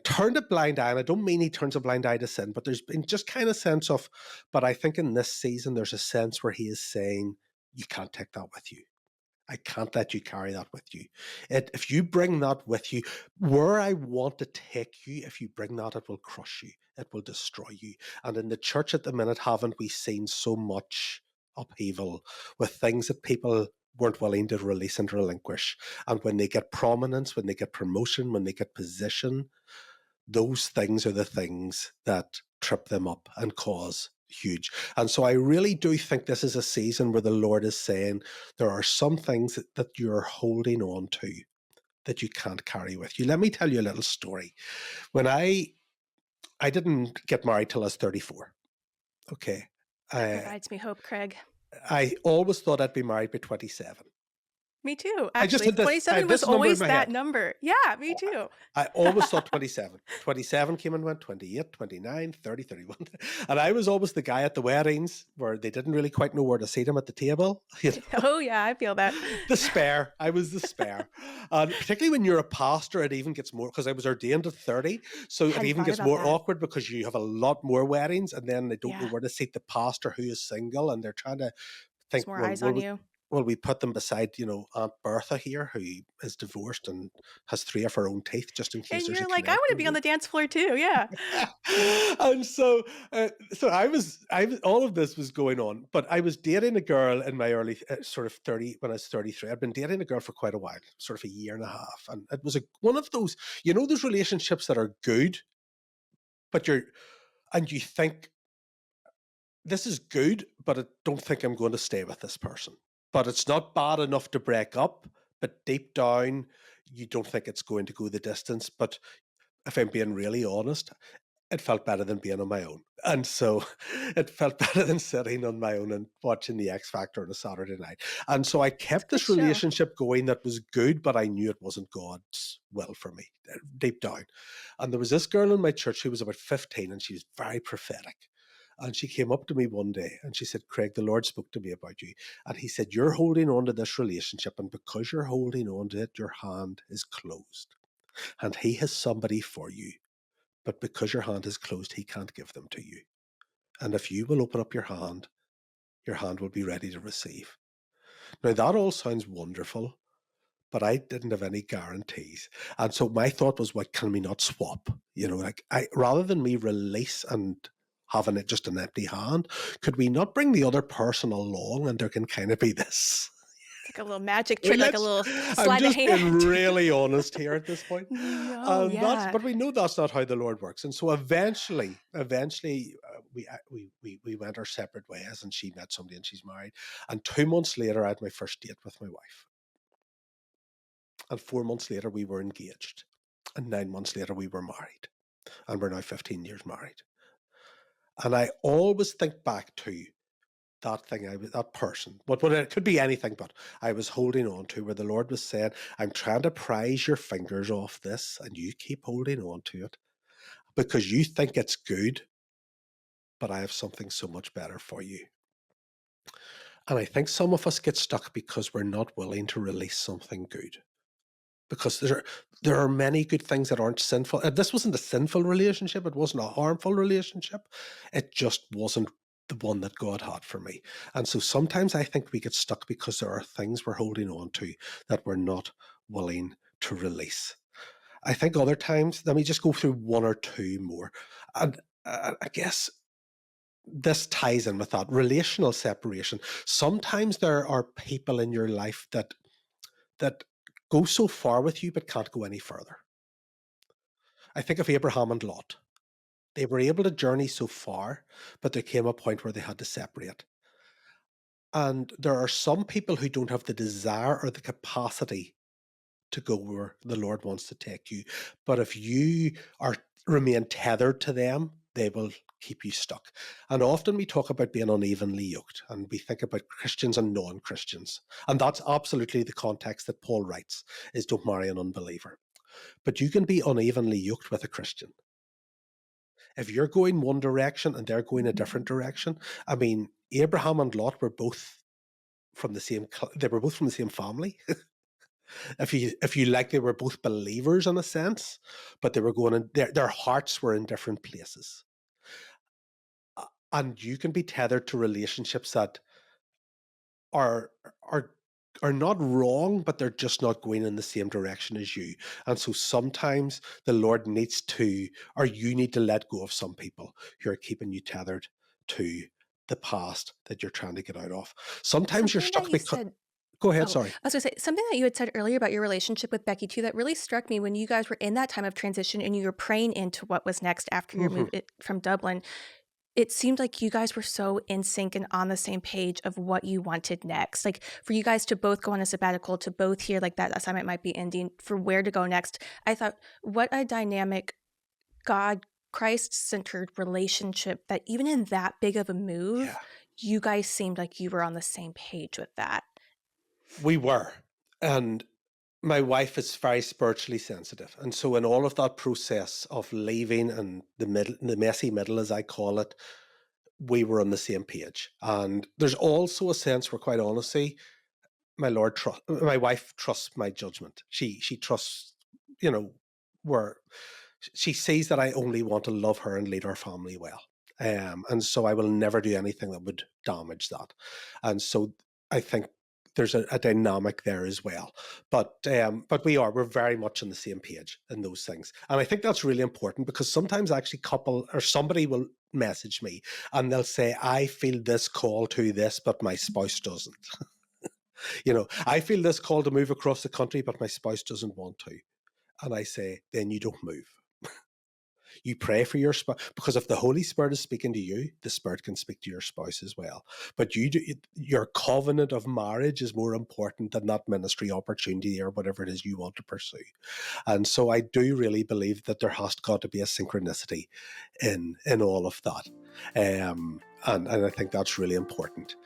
turned a blind eye. And I don't mean he turns a blind eye to sin, but there's been just kind of sense of, but I think in this season, there's a sense where he is saying, you can't take that with you. I can't let you carry that with you. If you bring that with you, where I want to take you, if you bring that, it will crush you. It will destroy you. And in the church at the minute, haven't we seen so much upheaval with things that people weren't willing to release and relinquish? And when they get prominence, when they get promotion, when they get position, those things are the things that trip them up and cause huge. And so I really do think this is a season where the Lord is saying there are some things that you're holding on to that you can't carry with you. Let me tell you a little story. When I didn't get married till I was 34. Okay. That I provides me hope, Craig. I always thought I'd be married by 27. Me too. I just Actually, had I 27 had was this number in always my that head. number. Yeah, me Oh, too. I always thought 27. 27 came and went, 28, 29, 30, 31. And I was always the guy at the weddings where they didn't really quite know where to seat him at the table. Oh, yeah, I feel that. The spare. I was the spare. And particularly when you're a pastor, it even gets more, because I was ordained at 30. So it Hadn't even thought gets about more that. awkward because you have a lot more weddings and then they don't know Yeah, where to seat the pastor who is single. And they're trying to there's think, more well, eyes on you. will we put them beside, Aunt Bertha here, who is divorced and has three of her own teeth, just in case And there's a you're like, I want to be on connection? the dance floor too. Yeah. And so I was, all of this was going on, but I was dating a girl in my early sort of 30, when I was 33. I'd been dating a girl for quite a while, sort of a year and a half. And it was one of those, those relationships that are good, but you think, this is good, but I don't think I'm going to stay with this person. But it's not bad enough to break up, but deep down, you don't think it's going to go the distance. But if I'm being really honest, it felt better than being on my own. And so it felt better than sitting on my own and watching the X Factor on a Saturday night. And so I It's a kept good this show. relationship going that was good, but I knew it wasn't God's will for me, deep down. And there was this girl in my church who was about 15 and she was very prophetic. And she came up to me one day and she said, Craig, the Lord spoke to me about you. And he said, you're holding on to this relationship. And because you're holding on to it, your hand is closed. And he has somebody for you. But because your hand is closed, he can't give them to you. And if you will open up your hand will be ready to receive. Now, that all sounds wonderful, but I didn't have any guarantees. And so my thought was, what can we not swap? Like rather than me release and having it just an empty hand, could we not bring the other person along and there can kind of be this? It's like a little magic I mean, trick, like a little I'm sleight of just being hand. really honest here at this point. No, And yeah. but we know that's not how the Lord works. And so eventually, we went our separate ways and she met somebody and she's married. And 2 months later, I had my first date with my wife. And 4 months later, we were engaged. And 9 months later, we were married. And we're now 15 years married. And I always think back to that thing, that person, but it could be anything, but I was holding on to, where the Lord was saying, I'm trying to prise your fingers off this and you keep holding on to it because you think it's good, but I have something so much better for you. And I think some of us get stuck because we're not willing to release something good. Because there are many good things that aren't sinful. This wasn't a sinful relationship. It wasn't a harmful relationship. It just wasn't the one that God had for me. And so sometimes I think we get stuck because there are things we're holding on to that we're not willing to release. I think other times, let me just go through one or two more. And I guess this ties in with that relational separation. Sometimes there are people in your life that go so far with you but can't go any further. I think of Abraham and Lot. They were able to journey so far, but there came a point where they had to separate. And there are some people who don't have the desire or the capacity to go where the Lord wants to take you. But if you are remain tethered to them, they will keep you stuck. And often we talk about being unevenly yoked, and we think about Christians and non-Christians. And that's absolutely the context that Paul writes, is don't marry an unbeliever. But you can be unevenly yoked with a Christian. If you're going one direction and they're going a different direction, I mean, Abraham and Lot were both from the same, they were both from the same family. If you like, they were both believers in a sense, but they were going in, their hearts were in different places. And you can be tethered to relationships that are are are not wrong, but they're just not going in the same direction as you. And so sometimes the Lord needs to, or you need to let go of some people who are keeping you tethered to the past that you're trying to get out of. Sometimes you're Something that stuck you because, said. go ahead, Oh, sorry. I was gonna say something that you had said earlier about your relationship with Becky too. That really struck me when you guys were in that time of transition and you were praying into what was next after your Hmm. move from Dublin. It seemed like you guys were so in sync and on the same page of what you wanted next. Like for you guys to both go on a sabbatical, to both hear like that assignment might be ending, for where to go next. I thought, what a dynamic God, Christ centered relationship that even in that big of a move, Yeah, you guys seemed like you were on the same page with that. we were. And my wife is very spiritually sensitive. And so in all of that process of leaving and the messy middle, as I call it, we were on the same page. And there's also a sense where, quite honestly, my wife trusts my judgment. She trusts, you know, where she sees that I only want to love her and lead our family well. And so I will never do anything that would damage that. And so I think there's a dynamic there as well. But we're very much on the same page in those things. And I think that's really important because sometimes actually couple or somebody will message me and they'll say, I feel this call to this, but my spouse doesn't. I feel this call to move across the country, but my spouse doesn't want to. And I say, then you don't move. You pray for your spouse, because if the Holy Spirit is speaking to you, the Spirit can speak to your spouse as well. But your covenant of marriage is more important than that ministry opportunity or whatever it is you want to pursue. And so I do really believe that there has got to be a synchronicity in all of that. And I think that's really important.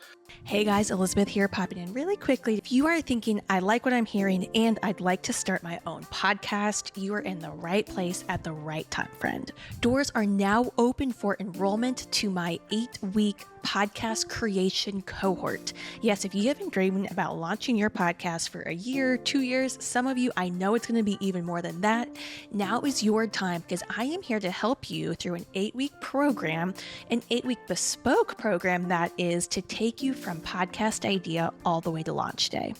Hey guys, Elizabeth here, popping in really quickly. If you are thinking, I like what I'm hearing and I'd like to start my own podcast, you are in the right place at the right time, friend. Doors are now open for enrollment to my 8-week podcast creation cohort. Yes, if you have been dreaming about launching your podcast for a year, 2 years, some of you, I know it's going to be even more than that. Now is your time because I am here to help you through an 8-week program, an 8-week bespoke program that is to take you from podcast idea all the way to launch day.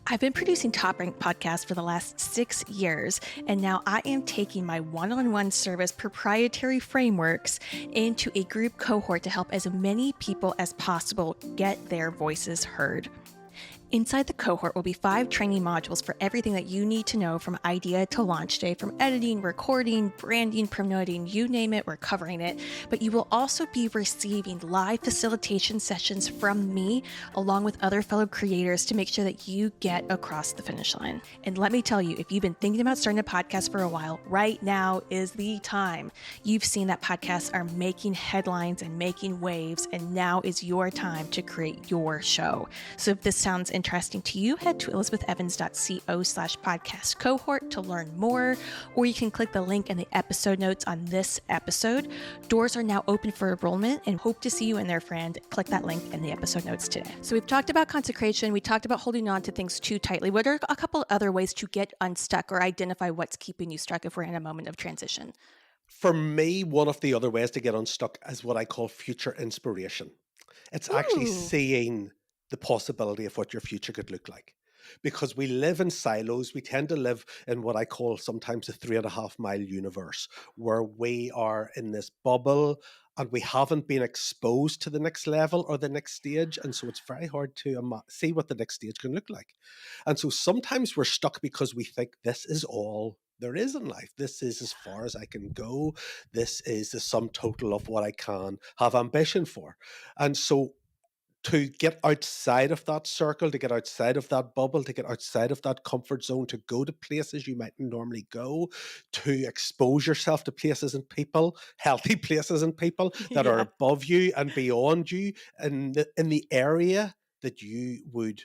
I've been producing top ranked podcasts for the last 6 years, and now I am taking my one-on-one service proprietary frameworks into a group cohort to help as many people as possible get their voices heard. Inside the cohort will be 5 training modules for everything that you need to know from idea to launch day, from editing, recording, branding, promoting, you name it, we're covering it. But you will also be receiving live facilitation sessions from me, along with other fellow creators, to make sure that you get across the finish line. And let me tell you, if you've been thinking about starting a podcast for a while, right now is the time. You've seen that podcasts are making headlines and making waves, and now is your time to create your show. So if this sounds interesting to you, head to elizabethevans.co/podcast cohort to learn more, or you can click the link in the episode notes on this episode. Doors are now open for enrollment and hope to see you in there, friend. Click that link in the episode notes today. So we've talked about consecration. We talked about holding on to things too tightly. What are a couple other ways to get unstuck or identify what's keeping you stuck if we're in a moment of transition? For me, one of the other ways to get unstuck is what I call future inspiration. It's actually Ooh. seeing the possibility of what your future could look like. Because we live in silos, we tend to live in what I call sometimes a 3.5 mile universe, where we are in this bubble and we haven't been exposed to the next level or the next stage. And so it's very hard to see what the next stage can look like. And so sometimes we're stuck because we think this is all there is in life. This is as far as I can go. This is the sum total of what I can have ambition for. And so to get outside of that circle, to get outside of that bubble, to get outside of that comfort zone, to go to places you mightn't normally go, to expose yourself to places and people, healthy places and people that are Yeah. above you and beyond you in the area that you would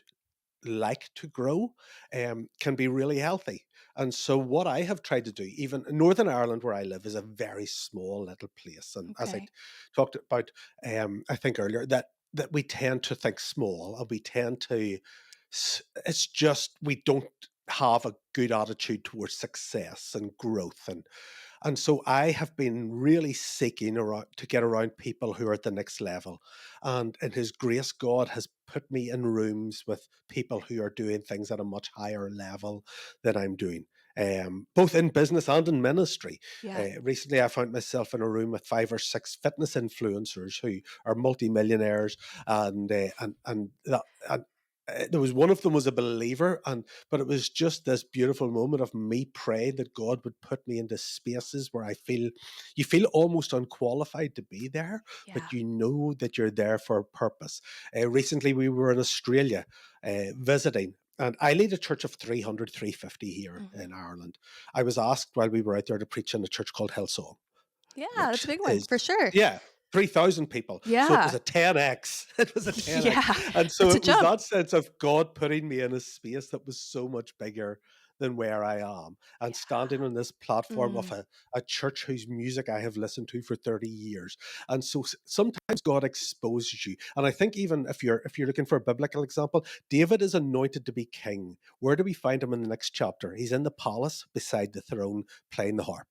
like to grow, can be really healthy. And so, what I have tried to do, even Northern Ireland, where I live, is a very small little place. And as I Okay. talked about, I think earlier, that we tend to think small, and we tend to, it's just we don't have a good attitude towards success and growth, and so I have been really seeking around to get around people who are at the next level. And in His grace, God has put me in rooms with people who are doing things at a much higher level than I'm doing, both in business and in ministry. Yeah. Recently, I found myself in a room with 5 or 6 fitness influencers who are multimillionaires, and there was one of them was a believer, and but it was just this beautiful moment of me praying that God would put me into spaces where you feel almost unqualified to be there, Yeah. but you know that you're there for a purpose. Recently, we were in Australia visiting. And I lead a church of 300, 350 here Mhm. in Ireland. I was asked while we were out there to preach in a church called Hillsong, Yeah, that's a which big one is, for sure. yeah, 3,000 people. So it was Yeah. a 10x. It was a 10x. Yeah. And so That's a it was jump. that sense of God putting me in a space that was so much bigger than where I am, and standing on this platform of Mm. a church whose music I have listened to for 30 years. And so sometimes God exposes you. And I think even if you're looking for a biblical example, David is anointed to be king. Where do we find him in the next chapter? He's in the palace beside the throne playing the harp.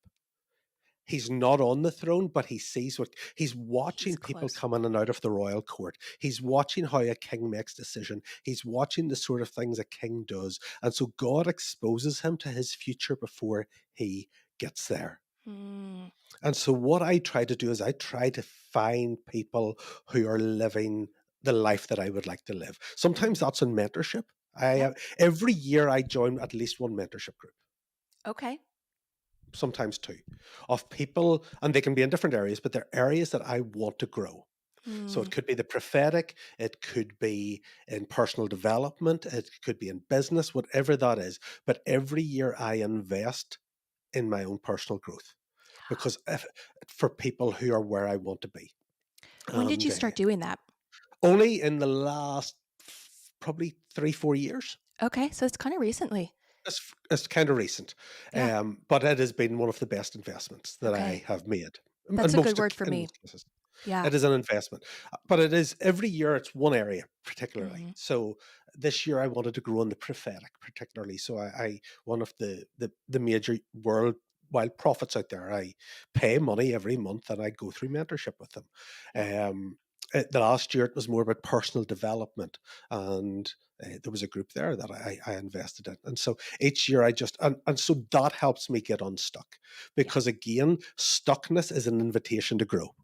He's not on the throne, but he sees what he's He's watching people close. come in and out of the royal court. He's watching how a king makes decision. He's watching the sort of things a king does. And so God exposes him to his future before he gets there. Mm. And so what I try to do is I try to find people who are living the life that I would like to live. Sometimes Mhm. that's in mentorship. Yep. Every year I join at least one mentorship group, Okay. sometimes two, of people, and they can be in different areas, but they're areas that I want to grow. So it Mm. could be the prophetic, it could be in personal development, it could be in business, whatever that is. But every year I invest in my own personal growth, because for people who are where I want to be. When did And you start doing that? only in the last probably 3, 4 years. Okay, so it's kinda recently. It's kind of recent, Yeah. but it has been one of the best investments that I Okay. have made That's a good word for in me. most cases. Yeah. It is an investment, but it is every year. It's one area particularly. Mhm. So this year I wanted to grow in the prophetic, particularly. So I one of the major worldwide prophets out there. I pay money every month and I go through mentorship with them. Yeah. The last year it was more about personal development, and there was a group there that I invested in, and so each year I just and so that helps me get unstuck, Yeah. because again, stuckness is an invitation to grow.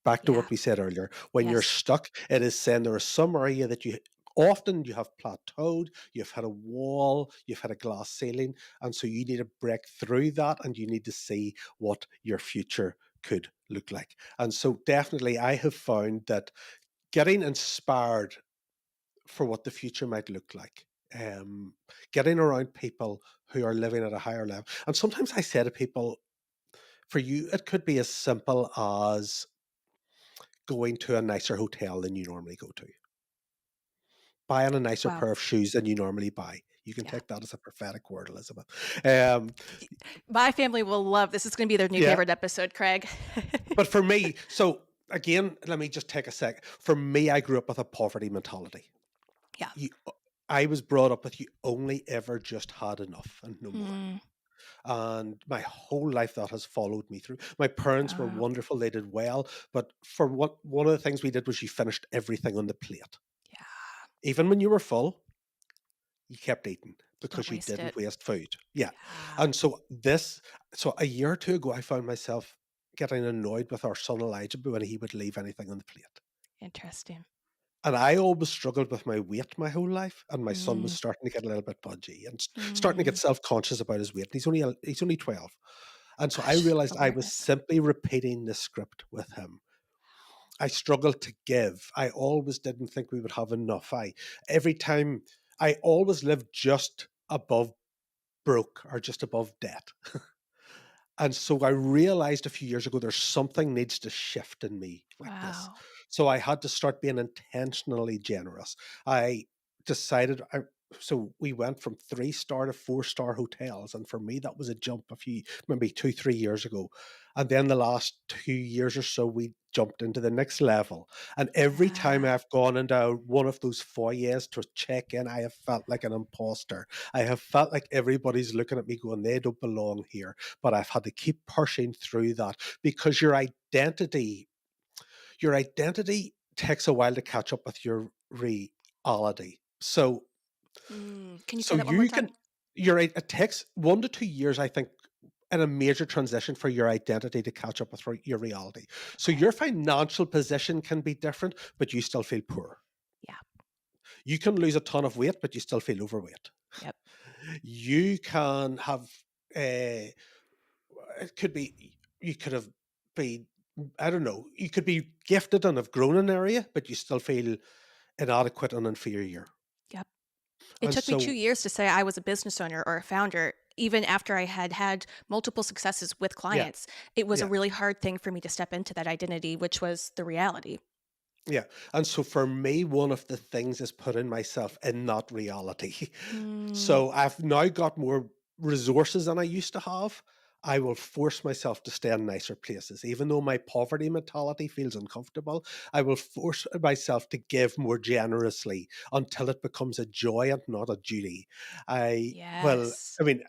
Back to Yeah. what we said earlier, when you're Yes. stuck, it is saying there is some area that you have plateaued, you've had a wall, you've had a glass ceiling, and so you need to break through that, and you need to see what your future could look like. And so definitely I have found that getting inspired for what the future might look like, getting around people who are living at a higher level. And sometimes I say to people, for you, it could be as simple as going to a nicer hotel than you normally go to, buying a nicer Wow. pair of shoes than you normally buy. You can Yeah. take that as a prophetic word, Elizabeth. Um, My family will love this is gonna be their new yeah, favorite episode, Craig. but for me, so again, let me just take a sec. For me, I grew up with a poverty mentality. Yeah. You, I was brought up with you only ever just had enough and no more. Mm. And my whole life that has followed me through. My parents were Oh, wonderful; they did well, but for what one of the things we did was you finished everything on the plate, yeah. even when you were full. You kept eating Don't because you waste didn't it. waste food. Yeah. Yeah. And so a year or two ago, I found myself getting annoyed with our son Elijah when he would leave anything on the plate. Interesting. And I always struggled with my weight my whole life, and my son was Mm. starting to get a little bit pudgy and starting to get Mm. self-conscious about his weight. And he's only 12. And so I Gosh, realized I was awareness. simply repeating the script with him. I struggled to give. I always didn't think we would have enough. Every time I always lived just above broke or just above debt. And so I realized a few years ago there's something needs to shift in me with this. Wow. So I had to start being intentionally generous. I decided so we went from 3-star to 4-star hotels. And for me, that was a jump a few, maybe 2, 3 years ago. And then the last 2 years or so, we jumped into the next level. And every time Yeah. I've gone into one of those foyers to check in, I have felt like an imposter. I have felt like everybody's looking at me going, they don't belong here, but I've had to keep pushing through that because your identity takes a while to catch up with your reality. So Can you say so that one more you time? can it takes 1 to 2 years, I think, in a major transition for your identity to catch up with your reality. So Okay. your financial position can be different, but you still feel poor. Yeah. You can lose a ton of weight, but you still feel overweight. Yep. You can have uh, it could be you could have been I don't know, you could be gifted and have grown an area, but you still feel inadequate and inferior. Yep. It And took me 2 so, years to say I was a business owner or a founder, even after I had had multiple successes with yeah, clients. It was a yeah, really hard thing for me to step into that identity, which was the reality. yeah. And so for me, one of the things is putting myself in that reality. Mm, So I've now got more resources than I used to have. I will force myself to stay in nicer places. Even though my poverty mentality feels uncomfortable, I will force myself to give more generously until it becomes a joy and not a duty. I well, yes. I mean,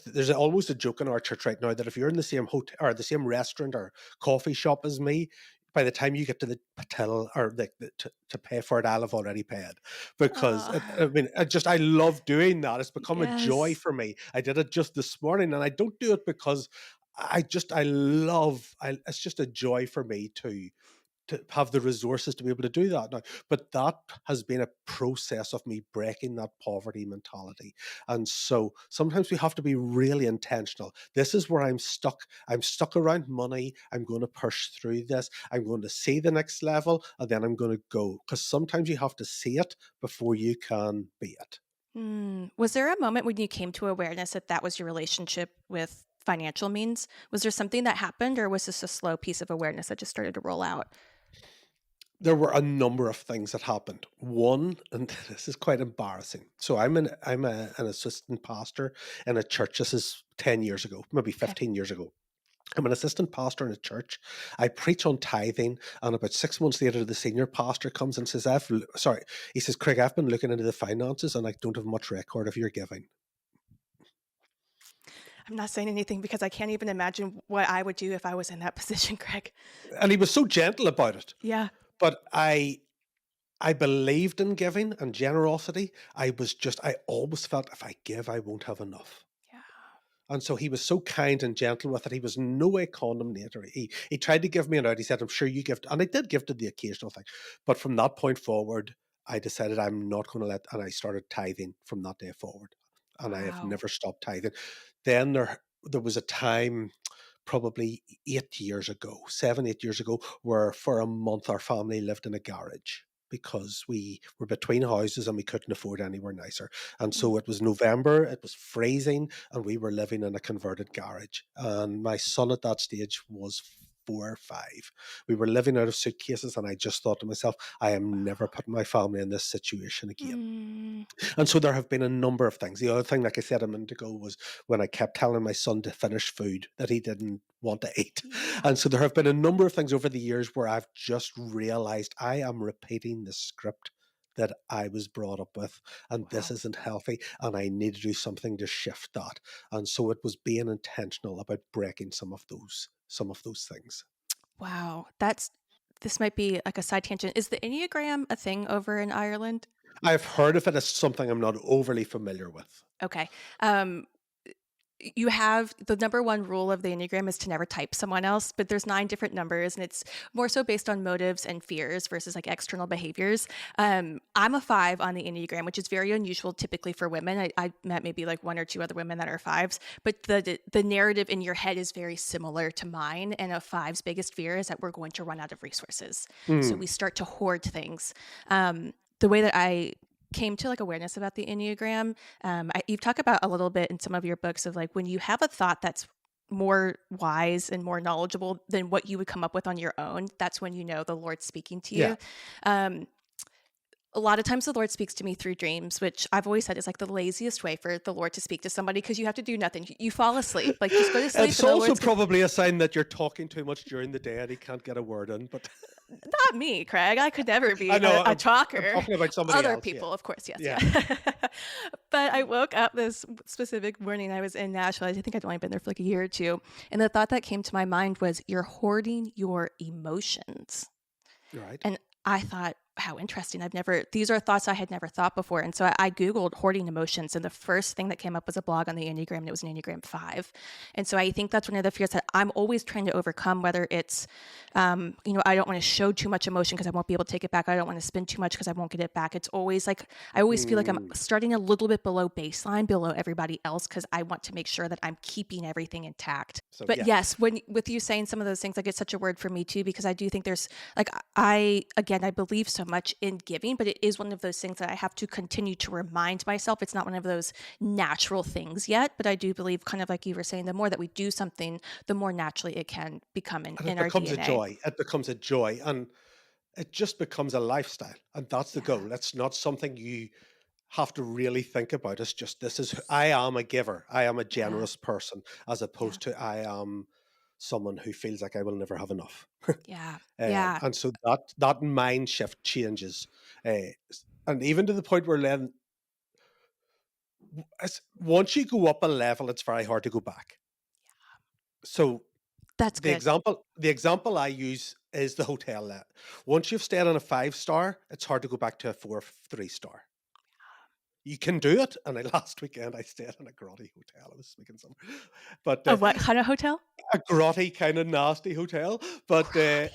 there's almost a joke in our church right now that if you're in the same hotel or the same restaurant or coffee shop as me, by the time you get to the till or to pay for it, I'll have already paid because Uh, I mean, I love doing that. It's become a joy yes. for me. I did it just this morning, and I don't do it because I love. It's just a joy for me to have the resources to be able to do that now. But that has been a process of me breaking that poverty mentality. And so sometimes we have to be really intentional. This is where I'm stuck. I'm stuck around money. I'm going to push through this. I'm going to see the next level and then I'm going to go. Because sometimes you have to see it before you can be it. Was there a moment when you came to awareness that that was your relationship with financial means? Was there something that happened, or was this a slow piece of awareness that just started to roll out? There were a number of things that happened. One, and this is quite embarrassing. So I'm an assistant pastor in a church. This is 10 years ago, maybe Okay. 15 years ago. I'm an assistant pastor in a church. I preach on tithing, and about 6 months later, the senior pastor comes and says, he says, Craig, I've been looking into the finances and I don't have much record of your giving. I'm not saying anything because I can't even imagine what I would do if I was in that position, Greg. And he was so gentle about it. Yeah. But I believed in giving and generosity. I always felt if I give, I won't have enough. Yeah. And so he was so kind and gentle with it. He was no way condemnatory. He tried to give me an out. He said, I'm sure you give, and I did give to the occasional thing. But from that point forward, I decided I'm not going to and I started tithing from that day forward. And I have Wow. never stopped tithing. Then there was a time probably 8 years ago, 7, 8 years ago, where for a month our family lived in a garage because we were between houses and we couldn't afford anywhere nicer. And Mm. so it was November, it was freezing, and we were living in a converted garage. And my son at that stage was 4 or 5. We were living out of suitcases, and I just thought to myself, I am never putting my family in this situation again. Mm. And so there have been a number of things. The other thing, like I said a minute ago, was when I kept telling my son to finish food that he didn't want to eat. Yeah. And so there have been a number of things over the years where I've just realized I am repeating the script that I was brought up with, and this Wow. isn't healthy, and I need to do something to shift that. And so it was being intentional about breaking some of those things. Wow. This might be like a side tangent. Is the Enneagram a thing over in Ireland? I've heard of it as something I'm not overly familiar with. Okay. Um, you have the number one rule of the Enneagram is to never type someone else, but there's 9 different numbers, and it's more so based on motives and fears versus like external behaviors. I'm a 5 on the Enneagram, which is very unusual typically for women. I met maybe like 1 or 2 other women that are 5s, but the narrative in your head is very similar to mine. And a 5's biggest fear is that we're going to run out of resources. So Mm. we start to hoard things. The way that I came to like awareness about the Enneagram, you've talked about a little bit in some of your books of like when you have a thought that's more wise and more knowledgeable than what you would come up with on your own, that's when you know the Lord's speaking to Yeah. you. Um, a lot of times the Lord speaks to me through dreams, which I've always said is like the laziest way for the Lord to speak to somebody because you have to do nothing. You fall asleep, like just go to sleep It's and the also Lord's gonna. probably a sign that you're talking too much during the day and he can't get a word in. But Not me, Craig. I could never be I know a I'm talker. talking about somebody Other else. Yeah. people, of course, yes, Yeah. yeah. But I woke up this specific morning. I was in Nashville. I think I'd only been there for like a year or two. And the thought that came to my mind was, you're hoarding your emotions. Right. And I thought, how interesting. These are thoughts I had never thought before. And so I Googled hoarding emotions. And the first thing that came up was a blog on the Enneagram, and it was an Enneagram 5. And so I think that's one of the fears that I'm always trying to overcome, whether it's, I don't want to show too much emotion because I won't be able to take it back. I don't want to spend too much because I won't get it back. It's always like, I always feel like I'm Mm. starting a little bit below baseline, below everybody else, because I want to make sure that I'm keeping everything intact. So But yeah. yes, with you saying some of those things, like it's such a word for me too, because I do think there's like I believe so much in giving, but it is one of those things that I have to continue to remind myself. It's not one of those natural things yet, but I do believe, kind of like you were saying, the more that we do something, the more naturally it can become And in it our becomes a DNA. joy. It becomes a joy. And it just becomes a lifestyle. And that's the Yeah. goal. It's not something you have to really think about. It's just I am a giver. I am a Yeah. generous person, as Yeah. opposed to I am someone who feels like I will never have enough. Yeah. Yeah. And so that mind shift changes. And even to the point where then once you go up a level, it's very hard to go back. So That's good. the example I use is the hotel let. Once you've stayed on a 5-star, it's hard to go back to a 4 3-star. You can do it. And last weekend I stayed in a grotty hotel. I was speaking some, but A what kind of hotel? a grotty kind of nasty hotel, but Grotty.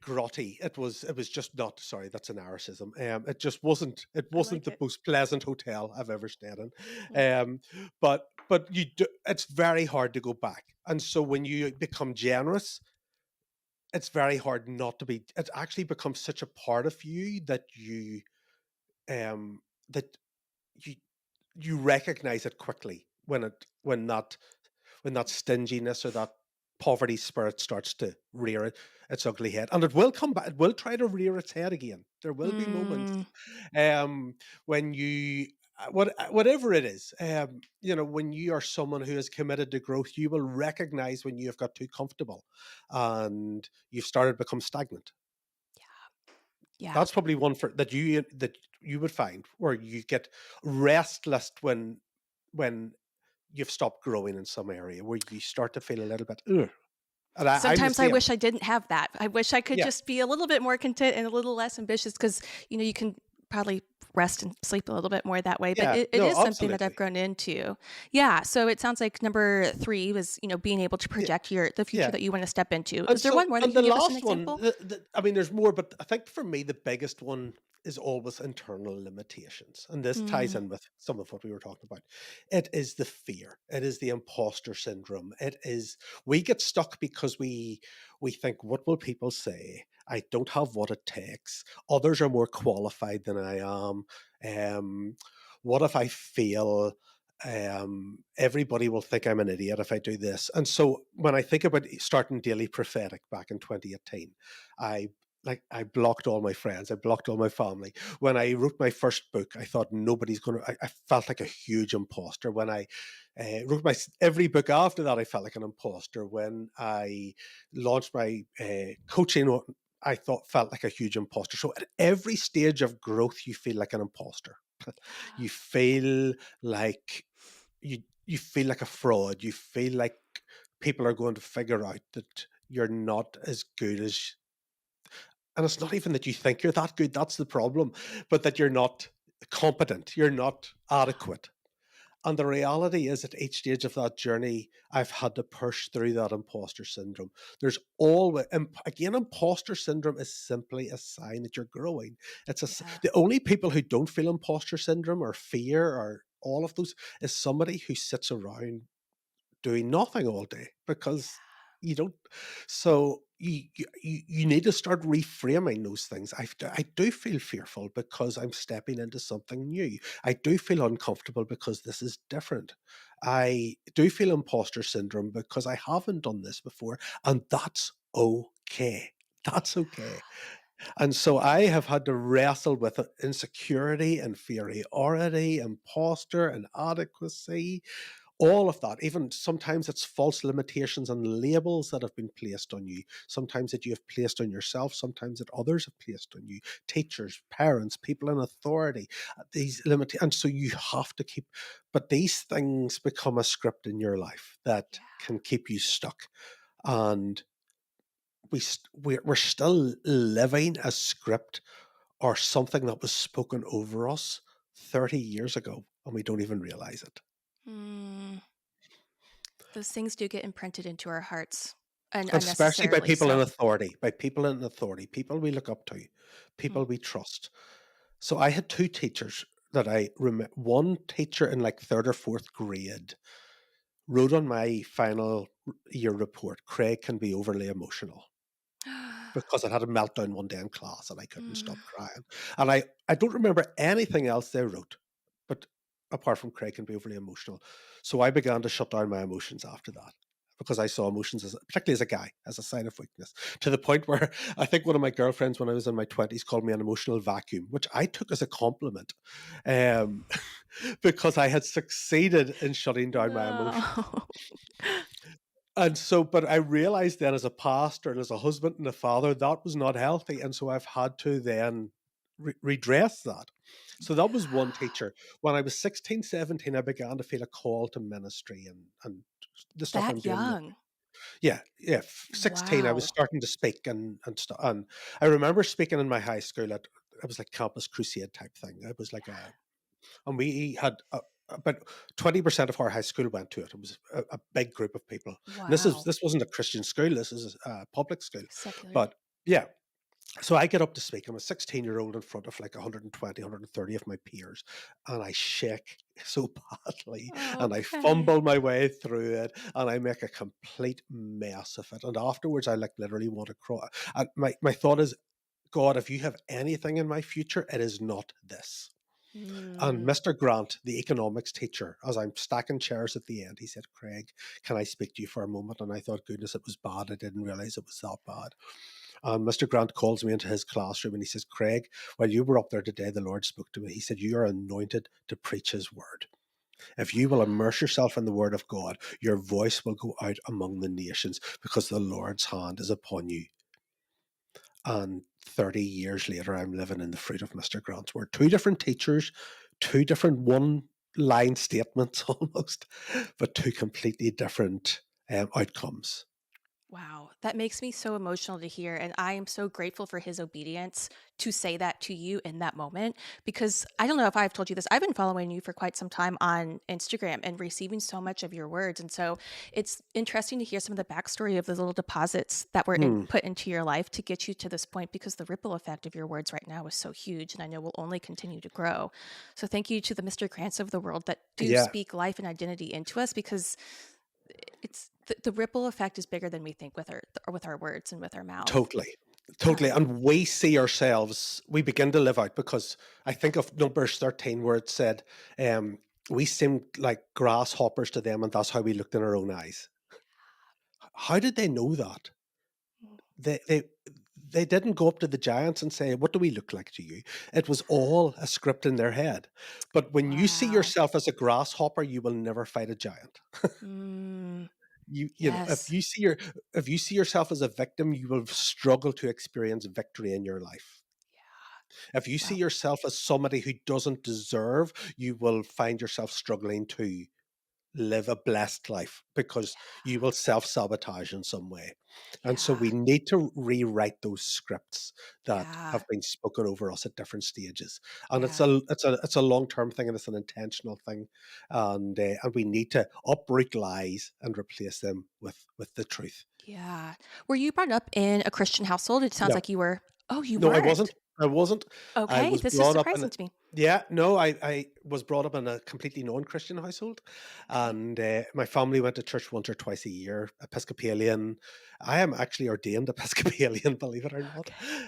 grotty. It was just not. Sorry, that's an Iricism. It just wasn't. It I wasn't like the it. most pleasant hotel I've ever stayed in. Mm. But it's very hard to go back. And so when you become generous, it's very hard not to be. It actually becomes such a part of you that um that you you recognize it quickly when that stinginess or that poverty spirit starts to rear its ugly head. And it will come back, it will try to rear its head again. There will be moments Mm, when you whatever it is, when you are someone who is committed to growth, you will recognize when you have got too comfortable and you've started to become stagnant. yeah. That's probably one for that you would find where you get restless when you've stopped growing in some area where you start to feel a little bit, ugh. And I'm the Sometimes I same. wish I didn't have that. I wish I could Yeah, just be a little bit more content and a little less ambitious because, you can probably rest and sleep a little bit more that way. But yeah, it no, is something that I've absolutely. grown into. Yeah. So it sounds like number 3 was, being able to Yeah, project the future yeah. that you want to step into. And Is there one so, more that and you the can give us an last one, example? I mean, there's more, but I think for me, the biggest one is always internal limitations. And this ties Mm, in with some of what we were talking about. It is the fear. It is the imposter syndrome. We get stuck because we think, what will people say? I don't have what it takes. Others are more qualified than I am. Um, what if I fail? Everybody will think I'm an idiot if I do this. And so when I think about starting Daily Prophetic back in 2018, I I blocked all my friends, I blocked all my family. When I wrote my first book, I thought nobody's gonna. I felt like a huge imposter. When I wrote every book after that, I felt like an imposter. When I launched my coaching, I felt like a huge imposter. So at every stage of growth, you feel like an imposter. You feel like you feel like a fraud. You feel like people are going to figure out that you're not as good as, and it's not even that you think you're that good, that's the problem, but that you're not competent, you're not adequate. And the reality is, at each stage of that journey, I've had to push through that imposter syndrome. There's always, again, imposter syndrome is simply a sign that you're growing. Yeah. The only people who don't feel imposter syndrome or fear or all of those is somebody who sits around doing nothing all day because you don't. So you need to start reframing those things. I do feel fearful because I'm stepping into something new. I do feel uncomfortable because this is different. I do feel imposter syndrome because I haven't done this before, and that's okay. That's okay. And so I have had to wrestle with insecurity, inferiority, imposter, inadequacy, all of that. Even sometimes it's false limitations and labels that have been placed on you, sometimes that you have placed on yourself, sometimes that others have placed on you, teachers, parents, people in authority, these limit, and so you have to keep, but these things become a script in your life that Yeah. can keep you stuck. And we're still living a script or something that was spoken over us 30 years ago, and we don't even realize it. Mm, those things do get imprinted into our hearts, and Especially by unnecessarily people in so. authority, people we look up to, Mm. people we trust. So I had two teachers that I remember. One teacher in like third or fourth grade wrote on my final year report, Craig can be overly emotional, because I had a meltdown one day in class and I couldn't Mm. stop crying. And I don't remember anything else they wrote, but apart from Craig can be overly emotional. So I began to shut down my emotions after that, because I saw emotions, as, particularly as a guy, as a sign of weakness, to the point where I think one of my girlfriends when I was in my 20s called me an emotional vacuum, which I took as a compliment, um, because I had succeeded in shutting down my emotions. No. And so, but I realized then as a pastor and as a husband and a father, that was not healthy. And so I've had to then redress that. So that was one teacher. When I was 16, 17, I began to feel a call to ministry and the stuff I'm That doing now. young. Yeah, yeah. 16, I was Wow. starting to speak and I remember speaking in my high school at, it was like campus crusade type thing. It was like a, and we had about 20% of our high school went to it. It was a big group of people. And Wow. this wasn't a Christian school. This is a public school. Secular. But yeah, so I get up to speak. I'm a 16-year-old in front of like 120, 130 of my peers, and I shake so badly, and I Okay. fumble my way through it, and I make a complete mess of it. And afterwards, I like literally want to cry. And my thought is, God, if you have anything in my future, it is not this. And Mm. Mr. Grant, the economics teacher, as I'm stacking chairs at the end, he said, Craig, can I speak to you for a moment? And I thought, goodness, it was bad. I didn't realize it was that bad. And Mr. Grant calls me into his classroom and he says, Craig, while you were up there today, the Lord spoke to me. He said, you are anointed to preach his word. If you will immerse yourself in the word of God, your voice will go out among the nations because the Lord's hand is upon you. And 30 years later, I'm living in the fruit of Mr. Grant's word. Two different teachers, two different one line statements almost, but two completely different outcomes. Wow, that makes me so emotional to hear. And I am so grateful for his obedience to say that to you in that moment. Because I don't know if I've told you this, I've been following you for quite some time on Instagram and receiving so much of your words. And so it's interesting to hear some of the backstory of the little deposits that were Hmm. put into your life to get you to this point, because the ripple effect of your words right now is so huge. And I know will only continue to grow. So thank you to the Mr. Grants of the world that do Yeah, speak life and identity into us, because it's the ripple effect is bigger than we think with our words and with our mouth. totally. Totally. Um, And we see ourselves, we begin to live out, because I think of Numbers 13 where it said, um, we seemed like grasshoppers to them, and that's how we looked in our own eyes. How did they know that? They they they didn't go up to the giants and say, "What do we look like to you?" It was all a script in their head. But when you see wow. yourself as a grasshopper, you will never fight a giant. Mm, You know, yes. if you see yourself as a victim, you will struggle to experience victory in your life. Yeah. If you see Wow. yourself as somebody who doesn't deserve, you will find yourself struggling too. live a blessed life because you will self-sabotage in some way. And so Yeah. we need to rewrite those scripts that Yeah. have been spoken over us at different stages. And Yeah. it's a long-term thing and it's an intentional thing. And we need to uproot lies and replace them with the truth. Yeah. Were you brought up in a Christian household? It sounds No. like you were. Oh, you No, I weren't? wasn't. I wasn't. I Okay, was this is brought up in surprising a to me. yeah, no, I was brought up in a completely non-Christian household, Okay. and, my family went to church once or twice a year, Episcopalian. I am actually ordained Episcopalian, believe it or not, Okay.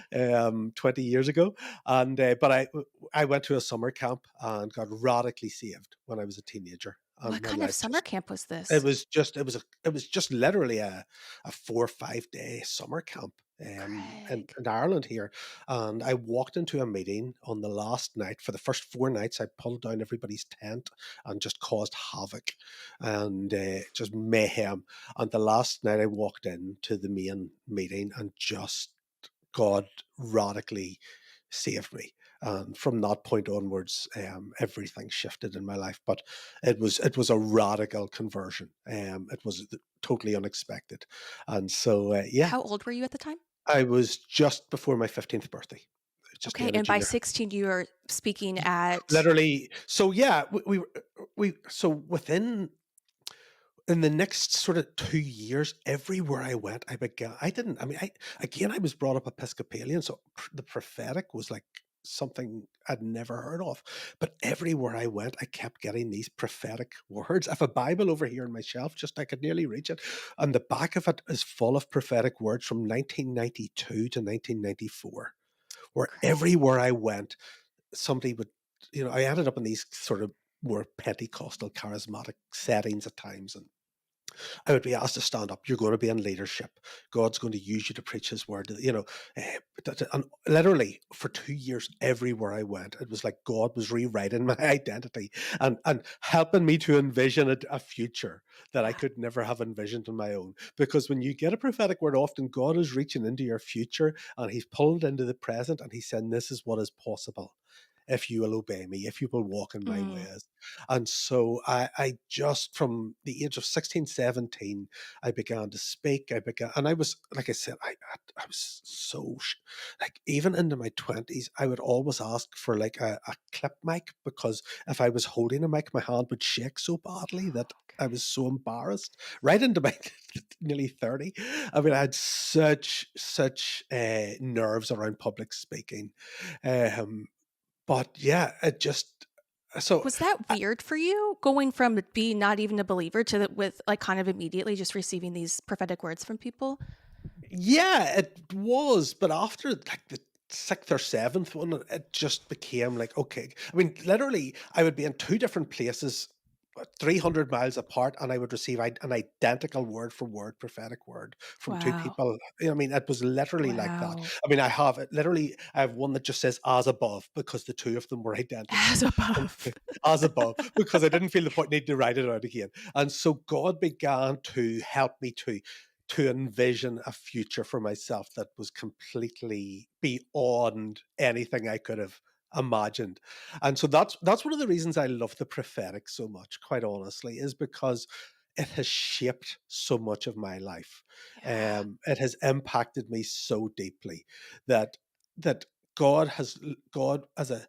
20 years ago, and, but I went to a summer camp and got radically saved when I was a teenager, and What my kind of life summer just camp was it this? was just it was just literally a 4 or 5-day summer camp, Greg. in Ireland here, and I walked into a meeting on the last night. For the first 4 nights, I pulled down everybody's tent and just caused havoc and, just mayhem, and the last night I walked into the main meeting and just God radically saved me. And from that point onwards, everything shifted in my life. But it was a radical conversion. It was totally unexpected, and so yeah, How old were you at the time? I was just before my 15th birthday, just the Okay, end of and by junior. 16, you were speaking Y- at. Literally, so yeah, we so within in the next sort of 2 years, everywhere I went, I began I didn't I mean, I was brought up Episcopalian, so the prophetic was, like, something I'd never heard of, but everywhere I went, I kept getting these prophetic words. I have a Bible over here on my shelf, just I could nearly reach it, and the back of it is full of prophetic words from 1992 to 1994, where everywhere Greg. I went, somebody would I ended up in these sort of more Pentecostal charismatic settings at times, and I would be asked to stand up. You're going to be in leadership. God's going to use you to preach His word. And literally for 2 years, everywhere I went, it was like God was rewriting my identity and helping me to envision a future that I Yeah. could never have envisioned on my own. Because when you get a prophetic word, often God is reaching into your future and He's pulled into the present and He's saying, "This is what is possible if you will obey me, if you will walk in my Mm. ways." And so I just from the age of 16, 17, I began to speak. And I was, like I said, I was so, like, even into my 20s, I would always ask for like a clip mic because if I was holding a mic, my hand would shake so badly that I was so embarrassed right into my nearly 30. I mean, I had such nerves around public speaking. Um, but yeah, it just so Was that I weird for you going from being not even a believer to with like kind of immediately just receiving these prophetic words from people? yeah, it was, but after like the 6th or 7th one, it just became like, okay. I mean, literally, I would be in 2 different places, 300 miles apart, and I would receive an identical word for word prophetic word from 2 Wow. people. I mean, it was literally like that. Wow. I mean, I have one that just says "as above" because the 2 of them were identical. As above. As above, because I didn't feel the point needing to write it out again. And so God began to help me to envision a future for myself that was completely beyond anything I could have imagined. And so that's one of the reasons I love the prophetic so much, quite honestly, is because it has shaped so much of my life. Yeah. It has impacted me so deeply that that God has God as a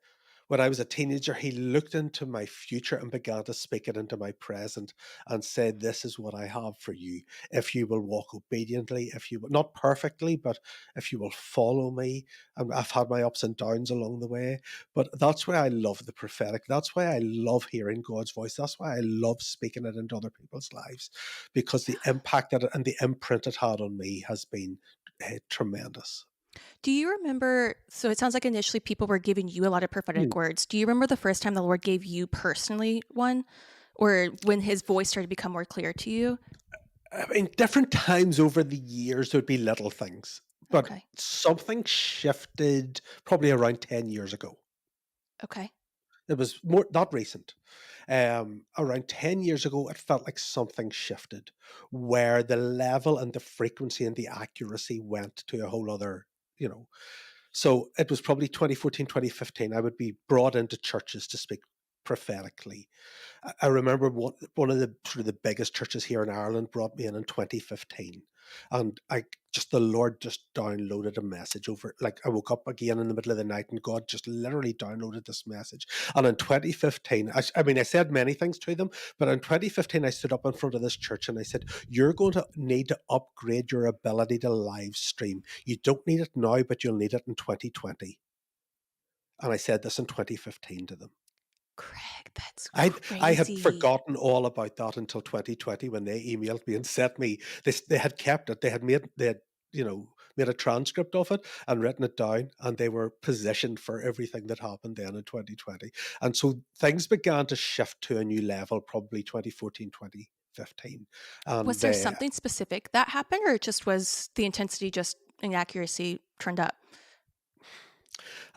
when I was a teenager, he looked into my future and began to speak it into my present and said, "This is what I have for you. If you will walk obediently, if you will, not perfectly, but if you will follow me." And I've had my ups and downs along the way, but that's why I love the prophetic. That's why I love hearing God's voice. That's why I love speaking it into other people's lives, because the impact that and the imprint it had on me has been tremendous. Do you remember? So it sounds like initially people were giving you a lot of prophetic Hmm. words. Do you remember the first time the Lord gave you personally one, or when His voice started to become more clear to you? I mean, different times over the years, there'd be little things, but Okay. something shifted probably around 10 years ago. Okay. It was more not recent. Around 10 years ago, it felt like something shifted where the level and the frequency and the accuracy went to a whole other, you know. So it was probably 2014, 2015. I would be brought into churches to speak. prophetically. I remember one of the sort of the biggest churches here in Ireland brought me in 2015, and I just the Lord just downloaded a message over. Like I woke up again in the middle of the night, and God just literally downloaded this message. And in 2015, I mean, I said many things to them, but in 2015, I stood up in front of this church and I said, "You're going to need to upgrade your ability to live stream. You don't need it now, but you'll need it in 2020." And I said this in 2015 to them. Craig, that's I had crazy. forgotten all about that until 2020 when they emailed me and sent me this. They had kept it. They had, made a transcript of it and written it down, and they were positioned for everything that happened then in 2020. And so things began to shift to a new level, probably 2014, 2015. Was And there something specific that happened, or it just was the intensity just inaccuracy turned up?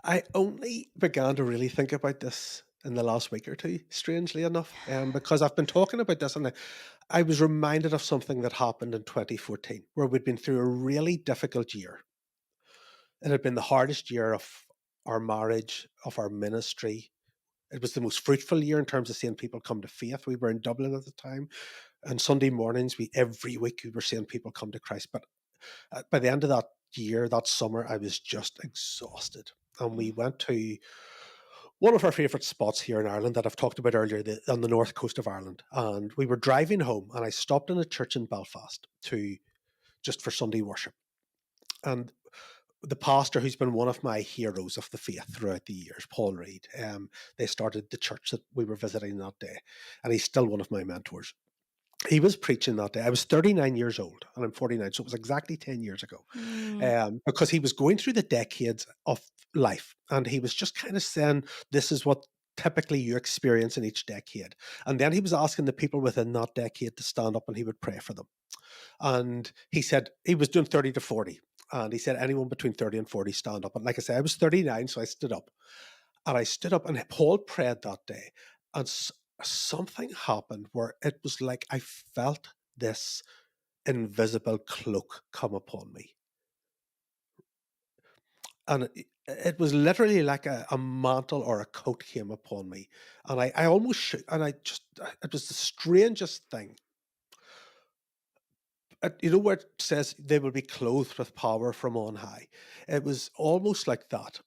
I only began to really think about this in the last week or two, strangely enough, because I've been talking about this, and I was reminded of something that happened in 2014, where we'd been through a really difficult year. It had been the hardest year of our marriage, of our ministry. It was the most fruitful year in terms of seeing people come to faith. We were in Dublin at the time, and Sunday mornings, we every week we were seeing people come to Christ. But by the end of that year, that summer, I was just exhausted. And we Mm. went to one of our favourite spots here in Ireland that I've talked about earlier, on the north coast of Ireland. And we were driving home, and I stopped in a church in Belfast to just for Sunday worship. And the pastor, who's been one of my heroes of the faith throughout the years, Paul Reed, they started the church that we were visiting that day, and he's still one of my mentors. He was preaching that day. I was 39 years old, and I'm 49, so it was exactly 10 years ago. Mm. Because he was going through the decades of life, and he was just kind of saying, "This is what typically you experience in each decade." And then he was asking the people within that decade to stand up, and he would pray for them. And he said he was doing 30 to 40. And he said, anyone between 30 and 40 stand up. And like I said, I was 39, so I stood up. And I stood up, and Paul prayed that day. And something happened where it was like I felt this invisible cloak come upon me. And it was literally like a mantle or a coat came upon me. And I almost, and I just, it was the strangest thing. You know where it says they will be clothed with power from on high? It was almost like that.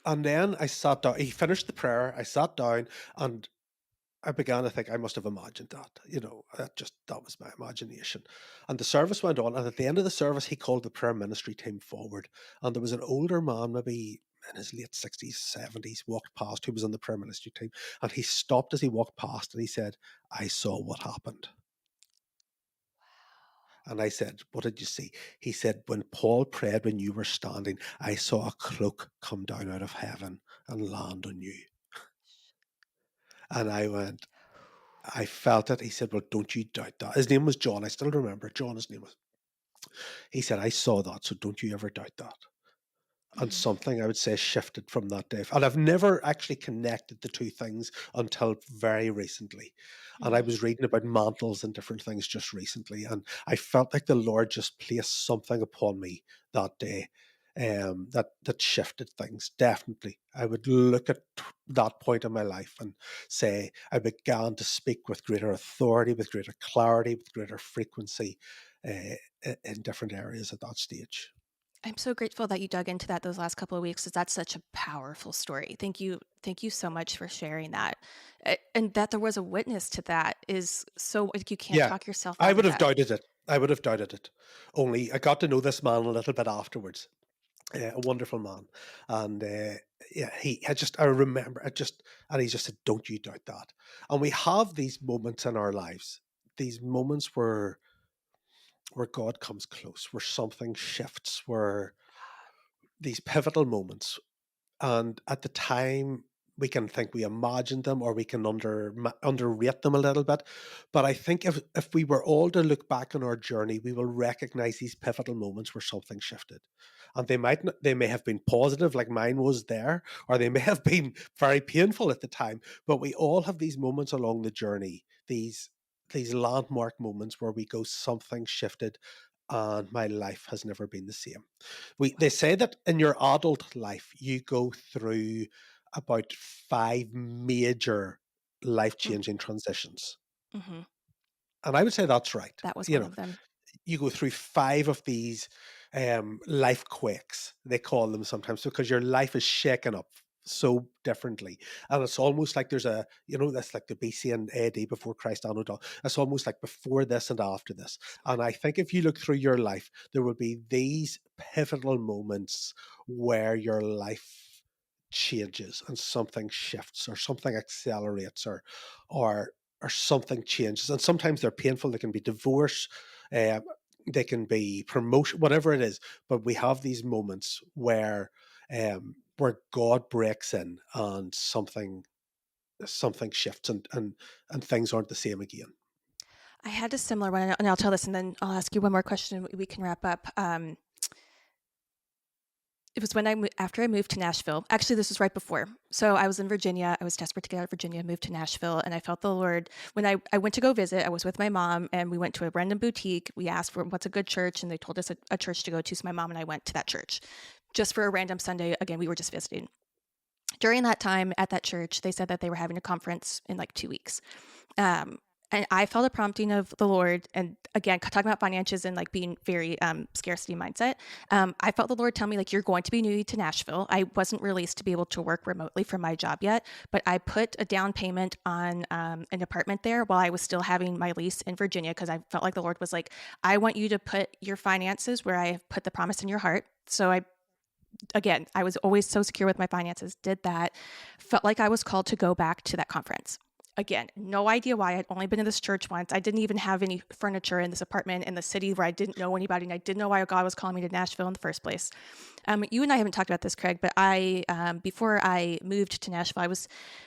And then I sat down. He finished the prayer. I sat down, and I began to think I must have imagined that. That was my imagination. And the service went on. And at the end of the service, he called the prayer ministry team forward. And there was an older man, maybe in his late 60s, 70s, walked past, who was on the prayer ministry team. And he stopped as he walked past, and he said, "I saw what happened." And I said, "What did you see?" He said, "When Paul prayed when you were standing, I saw a cloak come down out of heaven and land on you." And I went, I felt it. He said, "Well, don't you doubt that." His name was John. I still remember John, his name was. He said, "I saw that, so don't you ever doubt that." And Mm. something I would say shifted from that day. And I've never actually connected the two things until very recently. And I Mm. was reading about mantles and different things just recently. And I felt like the Lord just placed something upon me that day, that shifted things. Definitely. I would look at that point in my life and say I began to speak with greater authority, with greater clarity, with greater frequency, in different areas at that stage. I'm so grateful that you dug into that those last couple of weeks because that's such a powerful story. Thank you. Thank you so much for sharing that. And that there was a witness to that is so like you can't Yeah, talk yourself I out would of have that. doubted it. I would have doubted it. Only I got to know this man a little bit afterwards. A wonderful man, and yeah, I remember, and he just said, "Don't you doubt that." And we have these moments in our lives, these moments where God comes close, where something shifts, where these pivotal moments. And at the time, we can think we imagined them, or we can underrate them a little bit. But I think if we were all to look back on our journey, we will recognize these pivotal moments where something shifted. And they may have been positive, like mine was there, or they may have been very painful at the time. But we all have these moments along the journey, these landmark moments where we go, something shifted, and my life has never been the same. They Wow. say that in your adult life you go through about 5 major life-changing transitions. Mm-hmm. And I would say that's right. That was You one know, of them. you go through 5 of these, life quakes, they call them sometimes, because your life is shaken up so differently. And it's almost like there's that's like the BC and AD, before Christ and all. It's almost like before this and after this. And I think if you look through your life, there will be these pivotal moments where your life changes and something shifts or something accelerates or or something changes. And sometimes they're painful. They can be divorce, um, they can be promotion, whatever it is. But we have these moments where God breaks in and something shifts, and things aren't the same again. I had a similar one, and I'll tell this, and then I'll ask you one more question. We can wrap up. It was when after I moved to Nashville. Actually, this was right before. So I was in Virginia. I was desperate to get out of Virginia, moved to Nashville, and I felt the Lord. When I went to go visit, I was with my mom, and we went to a random boutique. We asked for what's a good church, and they told us a church to go to. So my mom and I went to that church just for a random Sunday. Again, we were just visiting. During that time at that church, they said that they were having a conference in like 2 weeks. Um, and I felt a prompting of the Lord. And again, talking about finances and like being very scarcity mindset, I felt the Lord tell me, like, you're going to be new to Nashville. I wasn't released to be able to work remotely from my job yet, but I put a down payment on an apartment there while I was still having my lease in Virginia, because I felt like the Lord was like, I want you to put your finances where I have put the promise in your heart. So I was always so secure with my finances, did that, felt like I was called to go back to that conference. Again, no idea why. I'd only been to this church once. I didn't even have any furniture in this apartment in the city where I didn't know anybody, and I didn't know why God was calling me to Nashville in the first place. You and I haven't talked about this, Craig, but before I moved to Nashville,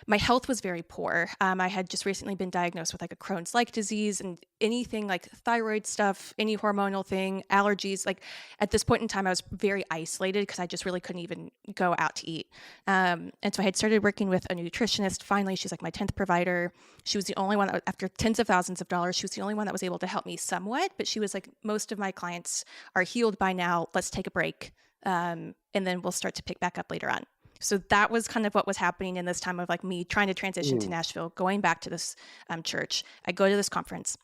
my health was very poor. I had just recently been diagnosed with like a Crohn's-like disease, and anything like thyroid stuff, any hormonal thing, allergies. Like at this point in time, I was very isolated because I just really couldn't even go out to eat. And so I had started working with a nutritionist. Finally, she's like my 10th provider. She was the only one that, after tens of thousands of dollars, she was the only one that was able to help me somewhat. But she was like, most of my clients are healed by now. Let's take a break. And then we'll start to pick back up later on. So that was kind of what was happening in this time of like me trying to transition to Mm, Nashville, going back to this church. I go to this conference.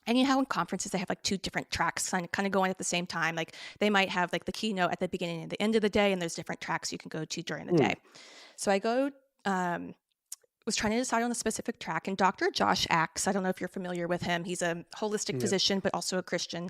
And you know how in conferences they have like two different tracks kind of going at the same time. Like they might have like the keynote at the beginning and the end of the day, and there's different tracks you can go to during the day. mm, So I was trying to decide on a specific track, and Dr. Josh Axe, I don't know if you're familiar with him. He's a holistic yeah. physician, but also a Christian,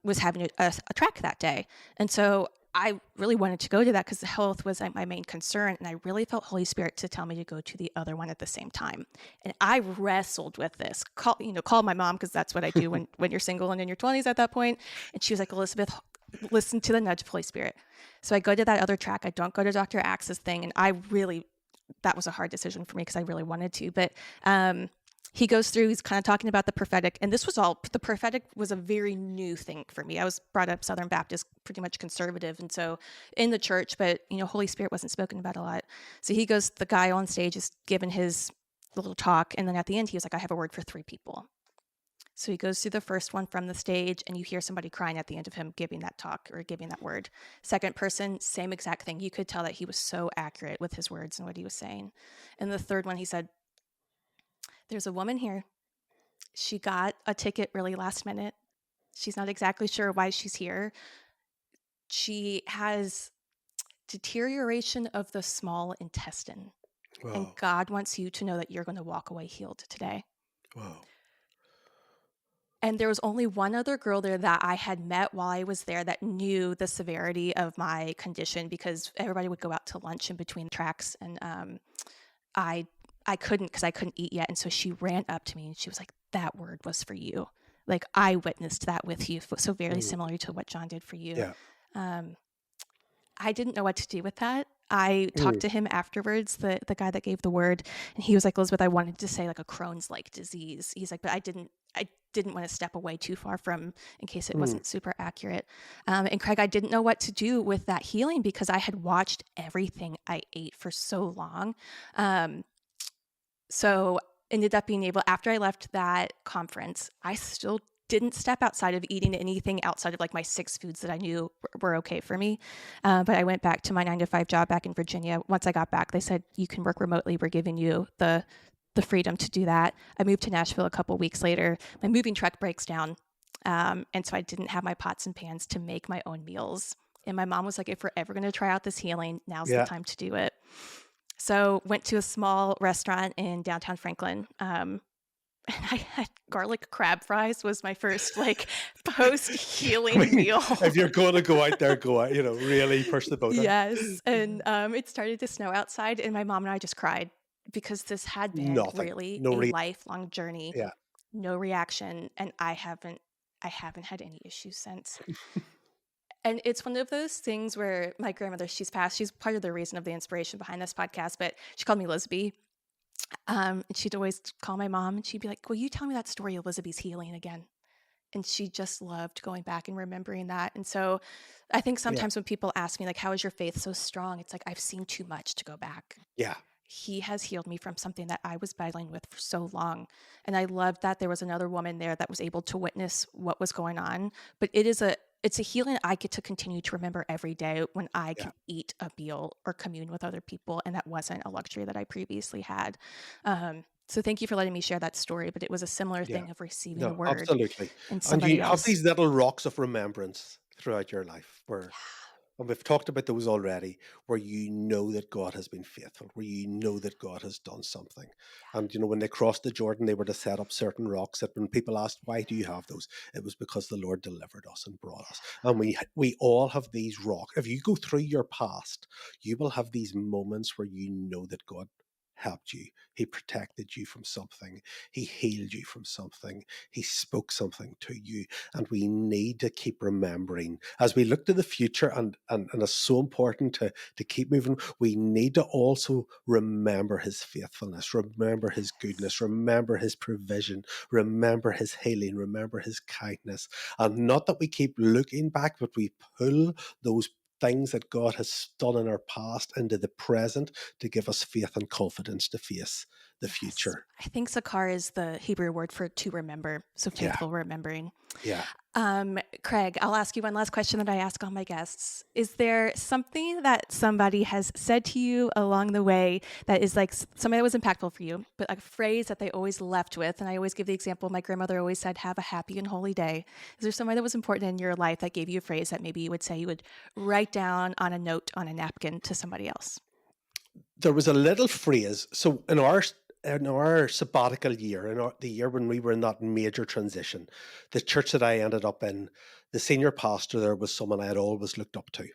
was having a track that day. And so I really wanted to go to that because the health was like my main concern. And I really felt Holy Spirit to tell me to go to the other one at the same time. And I wrestled with this, called my mom, because that's what I do when you're single and in your 20s at that point. And she was like, Elizabeth, listen to the nudge of Holy Spirit. So I go to that other track. I don't go to Dr. Axe's thing. And that was a hard decision for me because I really wanted to. But he goes through, he's kind of talking about the prophetic. And the prophetic was a very new thing for me. I was brought up Southern Baptist, pretty much conservative. And so in the church, but, Holy Spirit wasn't spoken about a lot. So the guy on stage is giving his little talk. And then at the end, he was like, I have a word for 3 people. So he goes through the first one from the stage, and you hear somebody crying at the end of him giving that talk or giving that word. Second person, same exact thing. You could tell that he was so accurate with his words and what he was saying. And the third one, he said, there's a woman here. She got a ticket really last minute. She's not exactly sure why she's here. She has deterioration of the small intestine. And Wow. God wants you to know that you're going to walk away healed today. Wow. And there was only one other girl there that I had met while I was there that knew the severity of my condition, because everybody would go out to lunch in between tracks, and I couldn't, because I couldn't eat yet. And so she ran up to me and she was like, that word was for you. Like, I witnessed that with you. So very Mm, similar to what John did for you. yeah. Um, I didn't know what to do with that. I talked Mm, to him afterwards, the guy that gave the word, and he was like, Elizabeth, I wanted to say like a Crohn's like disease. He's like, but I didn't want to step away too far from, in case it mm, wasn't super accurate. And Craig, I didn't know what to do with that healing because I had watched everything I ate for so long. So ended up being able, after I left that conference, I still didn't step outside of eating anything outside of like my 6 foods that I knew were okay for me. But I went back to my 9 to 5 job back in Virginia. Once I got back, they said, you can work remotely. We're giving you the freedom to do that. I moved to Nashville a couple weeks later. My moving truck breaks down. And so I didn't have my pots and pans to make my own meals. And my mom was like, if we're ever going to try out this healing, now's the Yeah. time to do it. So went to a small restaurant in downtown Franklin. And I had garlic crab fries was my first like post I healing mean, meal. if you're going to go out there, go out, really push the boat in. Yes. And it started to snow outside, and my mom and I just cried because this had been Nothing. really No a re lifelong journey, Yeah. no reaction, and I haven't had any issues since. And it's one of those things where my grandmother, she's passed, she's part of the reason of the inspiration behind this podcast, but she called me Lisby. And she'd always call my mom and she'd be like, will you tell me that story of Elizabeth's healing again? And she just loved going back and remembering that. And so I think Yeah. sometimes when people ask me, like, how is your faith so strong? It's like, I've seen too much to go back. Yeah. He has healed me from something that I was battling with for so long. And I loved that there was another woman there that was able to witness what was going on. But it's a healing I get to continue to remember every day when I Yeah. can eat a meal or commune with other people. And that wasn't a luxury that I previously had. So thank you for letting me share that story. But it was a similar Yeah. thing of receiving a No, word absolutely. in And somebody you have else. these little rocks of remembrance throughout your life where, and we've talked about those already, where you know that God has been faithful, where you know that God has done something. And when they crossed the Jordan, they were to set up certain rocks that when people asked, why do you have those? It was because the Lord delivered us and brought us. And we all have these rocks. If you go through your past, you will have these moments where you know that God helped you. He protected you from something. He healed you from something. He spoke something to you. And we need to keep remembering as we look to the future, and it's so important to keep moving. We need to also remember his faithfulness, remember his goodness, remember his provision, remember his healing, remember his kindness. And not that we keep looking back, but we pull those things that God has done in our past into the present to give us faith and confidence to face the Yes. future. I think Sakar is the Hebrew word for to remember. So Yeah, faithful remembering. yeah. Craig, I'll ask you one last question that I ask all my guests. Is there something that somebody has said to you along the way that is like something that was impactful for you, but like a phrase that they always left with? And I always give the example, my grandmother always said, have a happy and holy day. Is there somebody that was important in your life that gave you a phrase that maybe you would say you would write down on a note on a napkin to somebody else? There was a little phrase. So in our sabbatical year, the year when we were in that major transition, the church that I ended up in, the senior pastor there was someone I had always looked up to.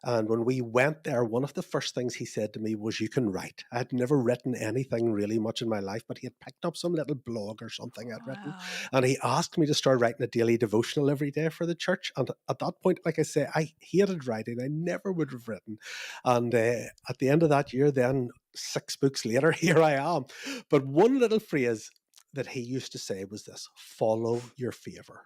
And when we went there, one of the first things he said to me was, you can write. I had never written anything really much in my life, but he had picked up some little blog or something I'd written. Wow. And he asked me to start writing a daily devotional every day for the church. And at that point, like I say, I hated writing. I never would have written. And at the end of that year, then 6 books later, here I am. But one little phrase that he used to say was this: follow your favor.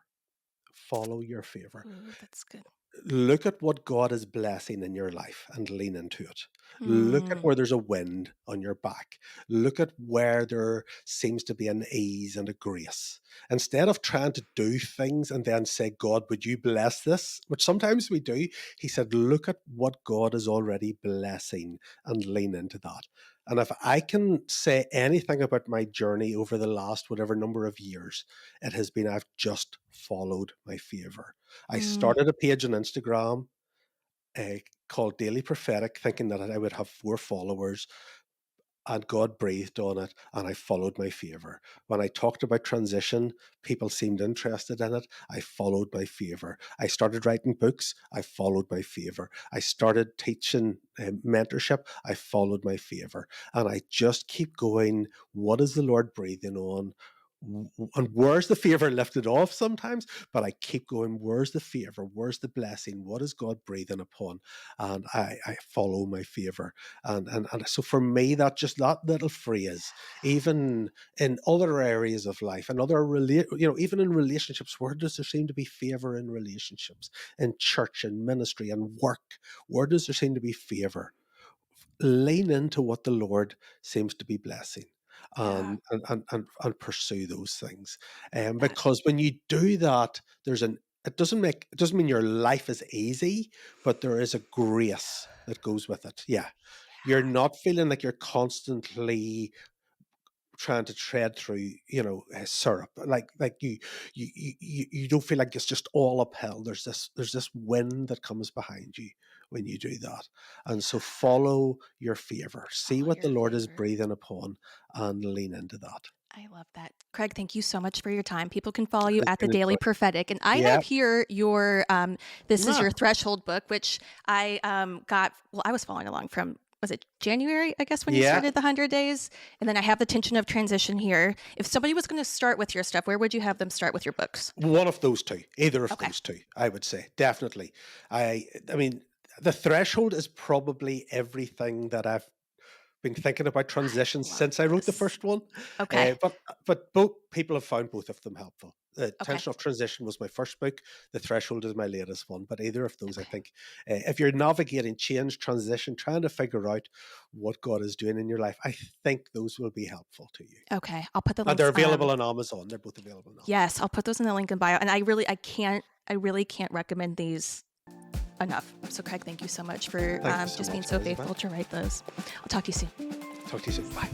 Follow your favor. Ooh, that's good. Look at what God is blessing in your life and lean into it. Look at Hmm. where there's a wind on your back. Look at where there seems to be an ease and a grace. Instead of trying to do things and then say, God, would you bless this? Which sometimes we do. He said, look at what God is already blessing and lean into that. And if I can say anything about my journey over the last whatever number of years, it has been I've just followed my favor. I Mm. started a page on Instagram called Daily Prophetic, thinking that I would have 4 followers, and God breathed on it, and I followed my favor. When I talked about transition, people seemed interested in it. I followed my favor. I started writing books. I followed my favor. I started teaching mentorship. I followed my favor. And I just keep going, what is the Lord breathing on? And where's the favor lifted off sometimes? But I keep going, where's the favor? Where's the blessing? What is God breathing upon? And I follow my favor. And so for me, that little phrase, even in other areas of life, and even in relationships, where does there seem to be favor in relationships, in church and ministry and work? Where does there seem to be favor? Lean into what the Lord seems to be blessing. Yeah. and pursue those things. That. Because when you do that, it doesn't mean your life is easy, but there is a grace that goes with it. Yeah. You're Yeah. not feeling like you're constantly trying to tread through, syrup. Like you don't feel like it's just all uphill. There's this wind that comes behind you when you do that. And so follow your favor. See Follow what the your Lord is favor. breathing upon and lean into that. I love that. Craig, thank you so much for your time. People can follow you It's at the been a Daily joy. Prophetic. And I Yeah. have here your this is Ah, your Threshold book, which I got I was following along from, was it January, I guess, when you yeah. started the 100 days? And then I have the Tension of Transition here. If somebody was going to start with your stuff, where would you have them start with your books? One of those two. Either of Okay. those two, I would say. Definitely. I mean, the threshold is probably everything that I've been thinking about I transitions love since I wrote the this. first one. Okay. But both people have found both of them helpful. The Okay. Tension of Transition was my first book. The Threshold is my latest one. But either of those, I Okay. think, if you're navigating change, transition, trying to figure out what God is doing in your life, I think those will be helpful to you. Okay. I'll put the And they're links. available on Amazon. They're both available on Amazon. Yes, I'll put those in the link in bio. And I really can't recommend these enough. So, Craig, thank you so much for Thank you so just being much, so Elizabeth. faithful to write those. I'll talk to you soon. Talk to you soon. Bye.